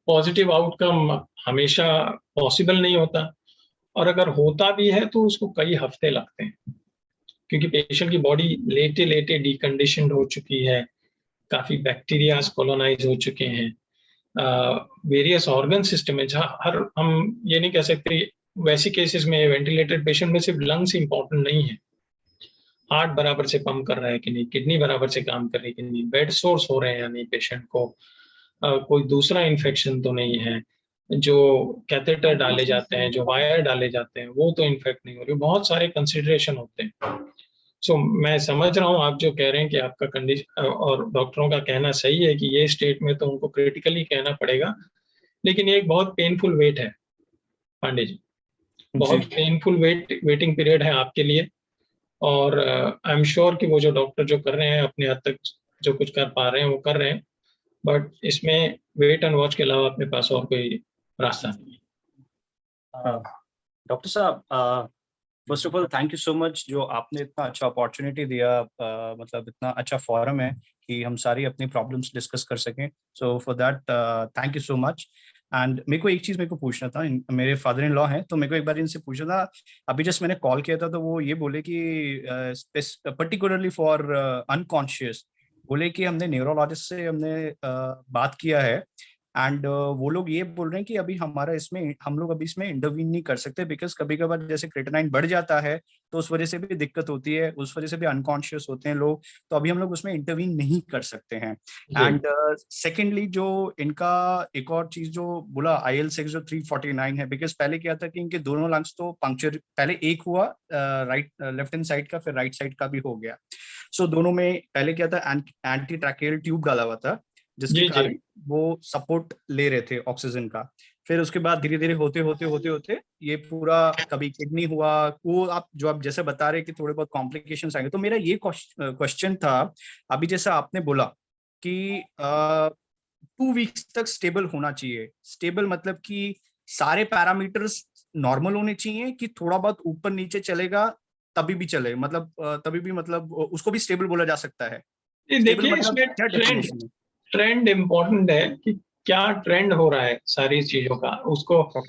पॉजिटिव आउटकम हमेशा पॉसिबल नहीं होता, और अगर होता भी है तो उसको कई हफ्ते लगते हैं, क्योंकि पेशेंट की बॉडी लेटे लेटे डिकंडीशनड हो चुकी है, काफी बैक्टीरियाज कॉलोनाइज हो चुके हैं। वेरियस ऑर्गन सिस्टम है, जहाँ हर हम ये नहीं कह सकते वैसी केसेस में वेंटिलेटेड पेशेंट में सिर्फ लंग्स इंपॉर्टेंट नहीं है, हार्ट बराबर से पंप कर रहा है कि नहीं, किडनी बराबर से काम कर रही है कि नहीं, बेड सोर्स हो रहे हैं या नहीं पेशेंट को, कोई दूसरा इन्फेक्शन तो नहीं है, जो कैथेटर डाले जाते हैं, जो वायर डाले जाते हैं वो तो इन्फेक्ट नहीं हो रही, बहुत सारे कंसिडरेशन होते हैं। सो मैं समझ रहा हूँ आप जो कह रहे हैं कि आपका कंडीशन और डॉक्टरों का कहना सही है कि ये स्टेट में तो उनको क्रिटिकली कहना पड़ेगा, लेकिन ये एक बहुत पेनफुल वेट है पांडे जी, बहुत पेनफुल वेटिंग पीरियड है आपके लिए। और आई एम श्योर कि वो जो डॉक्टर जो कर रहे हैं अपने हद तक जो कुछ कर पा रहे हैं वो कर रहे हैं, बट इसमें वेट एंड वॉच के अलावा अपने पास और कोई रास्ता नहीं है। डॉक्टर साहब, first of all thank you so much जो आपने इतना अच्छा अपॉर्चुनिटी दिया, मतलब इतना अच्छा फोरम है कि हम सारी अपनी प्रॉब्लम्स डिस्कस कर सकें, so for that thank you so much. And मेरे को एक चीज पूछना था, मेरे फादर इन लॉ हैं तो मेरे को एक बार इनसे पूछना था, अभी जस्ट मैंने कॉल किया था तो वो ये बोले कि पर्टिकुलरली फॉर अनकॉन्शियस, बोले कि हमने न्यूरोलॉजिस्ट से बात किया है एंड वो लोग ये बोल रहे हैं कि अभी हमारा इसमें हम लोग अभी इसमें इंटरवीन नहीं कर सकते, बिकॉज कभी कभार जैसे क्रिएटिनिन बढ़ जाता है तो उस वजह से भी दिक्कत होती है, उस वजह से भी अनकॉन्शियस होते हैं लोग, तो अभी हम लोग उसमें इंटरवीन नहीं कर सकते हैं। एंड सेकेंडली जो इनका एक और चीज जो बोला IL-6 जो 349 है, बिकॉज पहले क्या था कि इनके दोनों लंग्स तो पंक्चर, पहले एक हुआ राइट लेफ्ट हैंड साइड का, फिर राइट साइड का भी हो गया। सो दोनों में पहले क्या था, एंटी ट्रैकेल ट्यूब डाला हुआ था जिसके कारण वो सपोर्ट ले रहे थे ऑक्सीजन का। फिर उसके बाद धीरे धीरे होते होते ये पूरा कभी किडनी हुआ, वो आप जो आप जैसे बता रहे कि थोड़े बहुत कॉम्प्लिकेशंस आएंगे। तो मेरा ये क्वेश्चन था, अभी जैसा आपने बोला कि 2 वीक्स तक स्टेबल होना चाहिए, स्टेबल मतलब कि सारे पैरामीटर्स नॉर्मल होने चाहिए कि थोड़ा बहुत ऊपर नीचे चलेगा तभी भी चले, मतलब तभी भी मतलब उसको भी स्टेबल बोला जा सकता है? देखिए इसमें ट्रेंड इम्पोर्टेंट है कि क्या ट्रेंड हो रहा है सारी चीजों का, उसको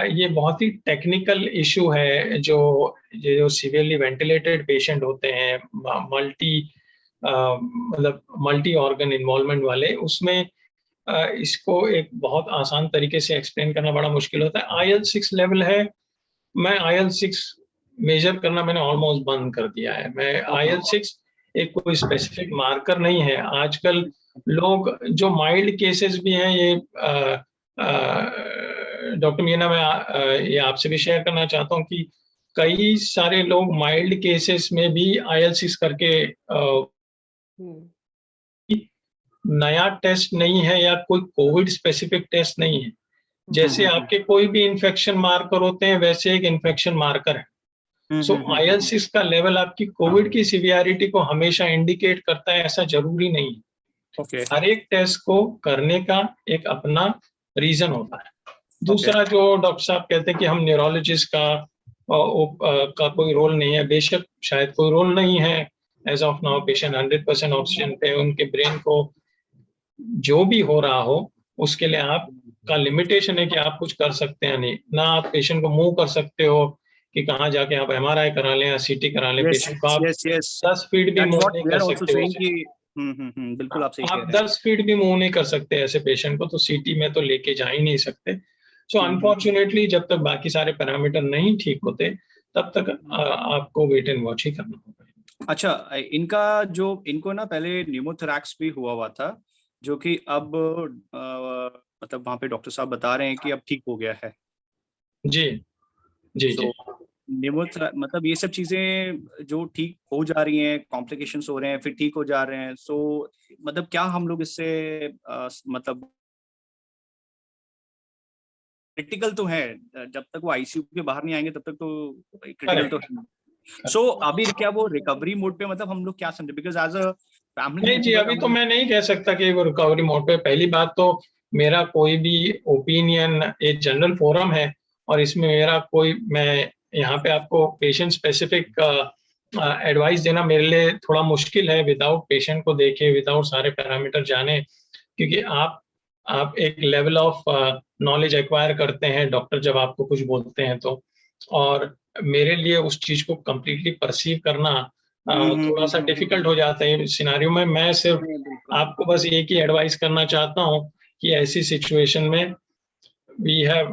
ये बहुत ही टेक्निकल इशू है। जो सीवियरली वेंटिलेटेड पेशेंट होते हैं, मतलब मल्टी ऑर्गन इन्वॉल्वमेंट वाले, उसमें इसको एक बहुत आसान तरीके से एक्सप्लेन करना बड़ा मुश्किल होता है। IL-6 लेवल है, मैं IL-6 मेजर करना मैंने ऑलमोस्ट बंद कर दिया है। मैं IL-6 एक कोई स्पेसिफिक मार्कर नहीं है। आजकल लोग जो माइल्ड केसेस भी हैं, ये डॉक्टर मीना, मैं ये आपसे भी शेयर करना चाहता हूँ कि कई सारे लोग माइल्ड केसेस में भी IL-6 करके नया टेस्ट नहीं है या कोई कोविड स्पेसिफिक टेस्ट नहीं है। जैसे आपके कोई भी इन्फेक्शन मार्कर होते हैं वैसे एक इन्फेक्शन मार्कर है। सो IL-6 का लेवल आपकी कोविड की सिवियरिटी को हमेशा इंडिकेट करता है, ऐसा जरूरी नहीं है। हर एक टेस्ट को करने का एक अपना रीजन होता है। दूसरा जो डॉक्टर साहब कहते हैं कि हम न्यूरोलॉजिस्ट का कोई रोल नहीं है, बेशक शायद कोई रोल नहीं है। As of now patient 100% oxygen पे, उनके ब्रेन को जो भी हो रहा हो उसके लिए आपका लिमिटेशन है कि आप कुछ कर सकते हैं नहीं, ना आप पेशेंट को मूव कर सकते हो कि कहाँ जाके आप MRI करा लें या CT करा लें। पेशेंट को आप 10 फीट भी मूव नहीं कर सकते। बिल्कुल आप सही कह रहे हैं। आप 10 फीट भी मूव नहीं कर सकते ऐसे पेशेंट को, तो CT में तो लेके जा ही नहीं सकते। सो अनफॉर्चुनेटली जब तक बाकी सारे पैरामीटर नहीं ठीक होते तब तक आपको वेट एंड वॉच ही करना होगा। अच्छा, इनको ना पहले न्यूमोथोरैक्स भी हुआ था, जो कि अब मतलब वहाँ पे डॉक्टर साहब बता रहे हैं कि अब ठीक हो गया है। जी जी जी। मतलब ये सब चीजें जो ठीक हो जा रही हैं, कॉम्प्लिकेशंस हो रहे हैं फिर ठीक हो जा रहे हैं, सो मतलब क्या हम लोग इससे मतलब क्रिटिकल तो है, जब तक वो ICU के बाहर नहीं आएंगे तब तक तो क्रिटिकल तो है। सो अभी क्या वो रिकवरी मोड पे, मतलब हम लोग क्या समझे, बिकॉज एज अ फैमिली। नहीं जी, अभी तो मैं नहीं कह सकता कि वो रिकवरी मोड पे। पहली बात तो मेरा कोई भी ओपिनियन एक जनरल फोरम है और इसमें मेरा कोई, मैं यहाँ पे आपको पेशेंट स्पेसिफिक एडवाइस देना मेरे लिए थोड़ा मुश्किल है विदाउट पेशेंट को देखे, विदाउट सारे पैरामीटर जाने, क्योंकि आप एक लेवल ऑफ नॉलेज एक्वायर करते हैं डॉक्टर जब आपको कुछ बोलते हैं तो, और मेरे लिए उस चीज को कंप्लीटली परसीव करना थोड़ा सा डिफिकल्ट हो जाता है सिनेरियो में। मैं सिर्फ आपको बस एक ही एडवाइस करना चाहता हूँ कि ऐसी सिचुएशन में we have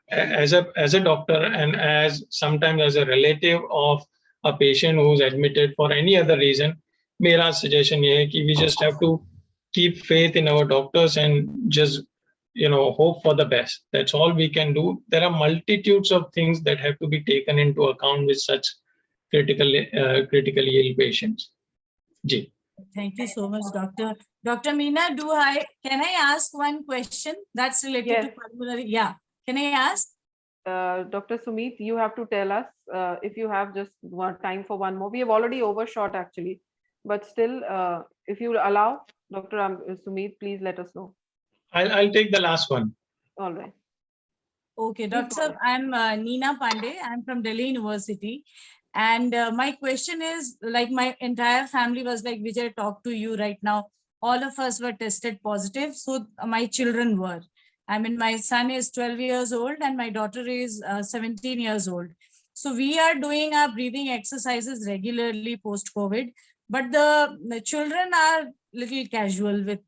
as a doctor and as sometimes as a relative of a patient who is admitted for any other reason, मेरा suggestion ये है कि we just have to keep faith in our doctors and just hope for the best. That's all we can do. There are multitudes of things that have to be taken into account with such critically ill patients. Ji. Thank you so much, Doctor. Dr. Meena, can I ask one question that's related Yes. to pulmonary? Yeah. Can I ask? Dr. Sumeet, you have to tell us if you have just time for one more. We have already overshot actually, but still, if you allow, Dr. Sumeet, please let us know. I'll take the last one. All right. Okay, Please Doctor, I'm Neena Pandey. I'm from Delhi University. And my question is, like, my entire family was like, Vijay, talk to you right now. All of us were tested positive. So my children were. I mean, my son is 12 years old and my daughter is 17 years old. So we are doing our breathing exercises regularly post-COVID, but the children are little casual with,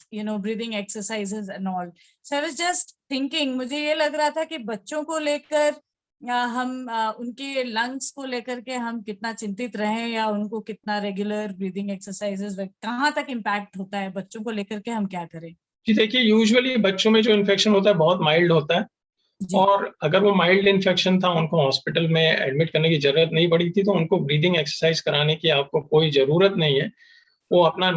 breathing exercises and all. So I was just thinking, मुझे ये लग रहा था कि बच्चों को लेकर हम उनके लंग्स को लेकर के हम कितना चिंतित रहें या उनको कितना रेगुलर ब्रीदिंग एक्सरसाइजेस कहाँ तक इम्पैक्ट होता है, बच्चों को लेकर के हम क्या करें? जी देखिए, यूजुअली बच्चों में जो इन्फेक्शन होता है बहुत माइल्ड होता है, और अगर वो माइल्ड इन्फेक्शन था, उनको हॉस्पिटल में एडमिट करने की जरूरत नहीं पड़ी थी, तो उनको ब्रीदिंग एक्सरसाइज कराने की आपको कोई जरूरत नहीं है। वो अपना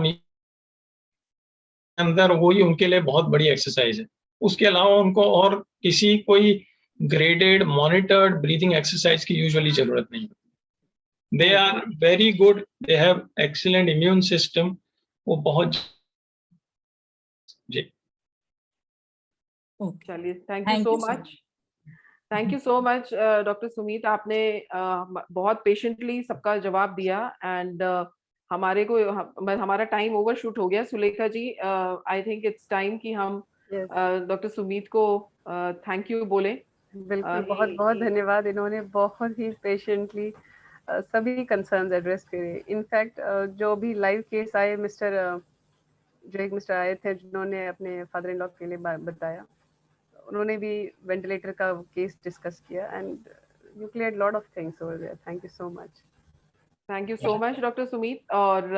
अंदर वही उनके लिए बहुत बड़ी एक्सरसाइज है। उसके अलावा उनको और किसी कोई ग्रेडेड मॉनिटर्ड ब्रीदिंग एक्सरसाइज की यूजुअली जरूरत नहीं है। They are very good, they have excellent immune system. वो बहुत जी। चलिए, thank you so much. Thank you so much doctor Sumeet, आपने बहुत पेशेंटली सबका जवाब दिया एंड हमारा टाइम ओवरशूट हो गया। सुलेखा जी, आई थिंक इट्स टाइम कि हम डॉक्टर सुमीत को थैंक यू बोले। बिल्कुल, बहुत बहुत धन्यवाद। इन्होंने बहुत ही पेशेंटली सभी कंसर्न्स एड्रेस करे। इनफैक्ट जो भी लाइव केस आए, एक मिस्टर आए थे जिन्होंने अपने फादर इन लॉ के लिए बताया, उन्होंने भी वेंटिलेटर का केस डिस्कस किया and you cleared lot of things over there. Thank you so much. Thank you so much doctor Sumeet. और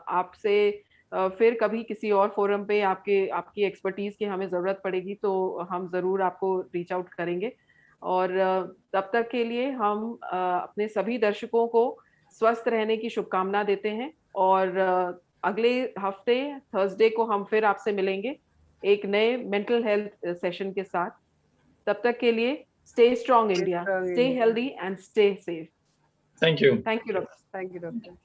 आपसे फिर कभी किसी और फोरम पे आपकी एक्सपर्टीज की हमें ज़रूरत पड़ेगी तो हम ज़रूर आपको रीच आउट करेंगे। और तब तक के लिए हम अपने सभी दर्शकों को स्वस्थ रहने की शुभकामना देते हैं। और अगले हफ्ते थर्सडे को हम फिर आपसे मिलेंगे एक नए मेंटल हेल्थ सेशन के साथ। तब तक के लिए stay strong India, stay healthy and stay safe. Thank you. Thank you doctor. Thank you doctor.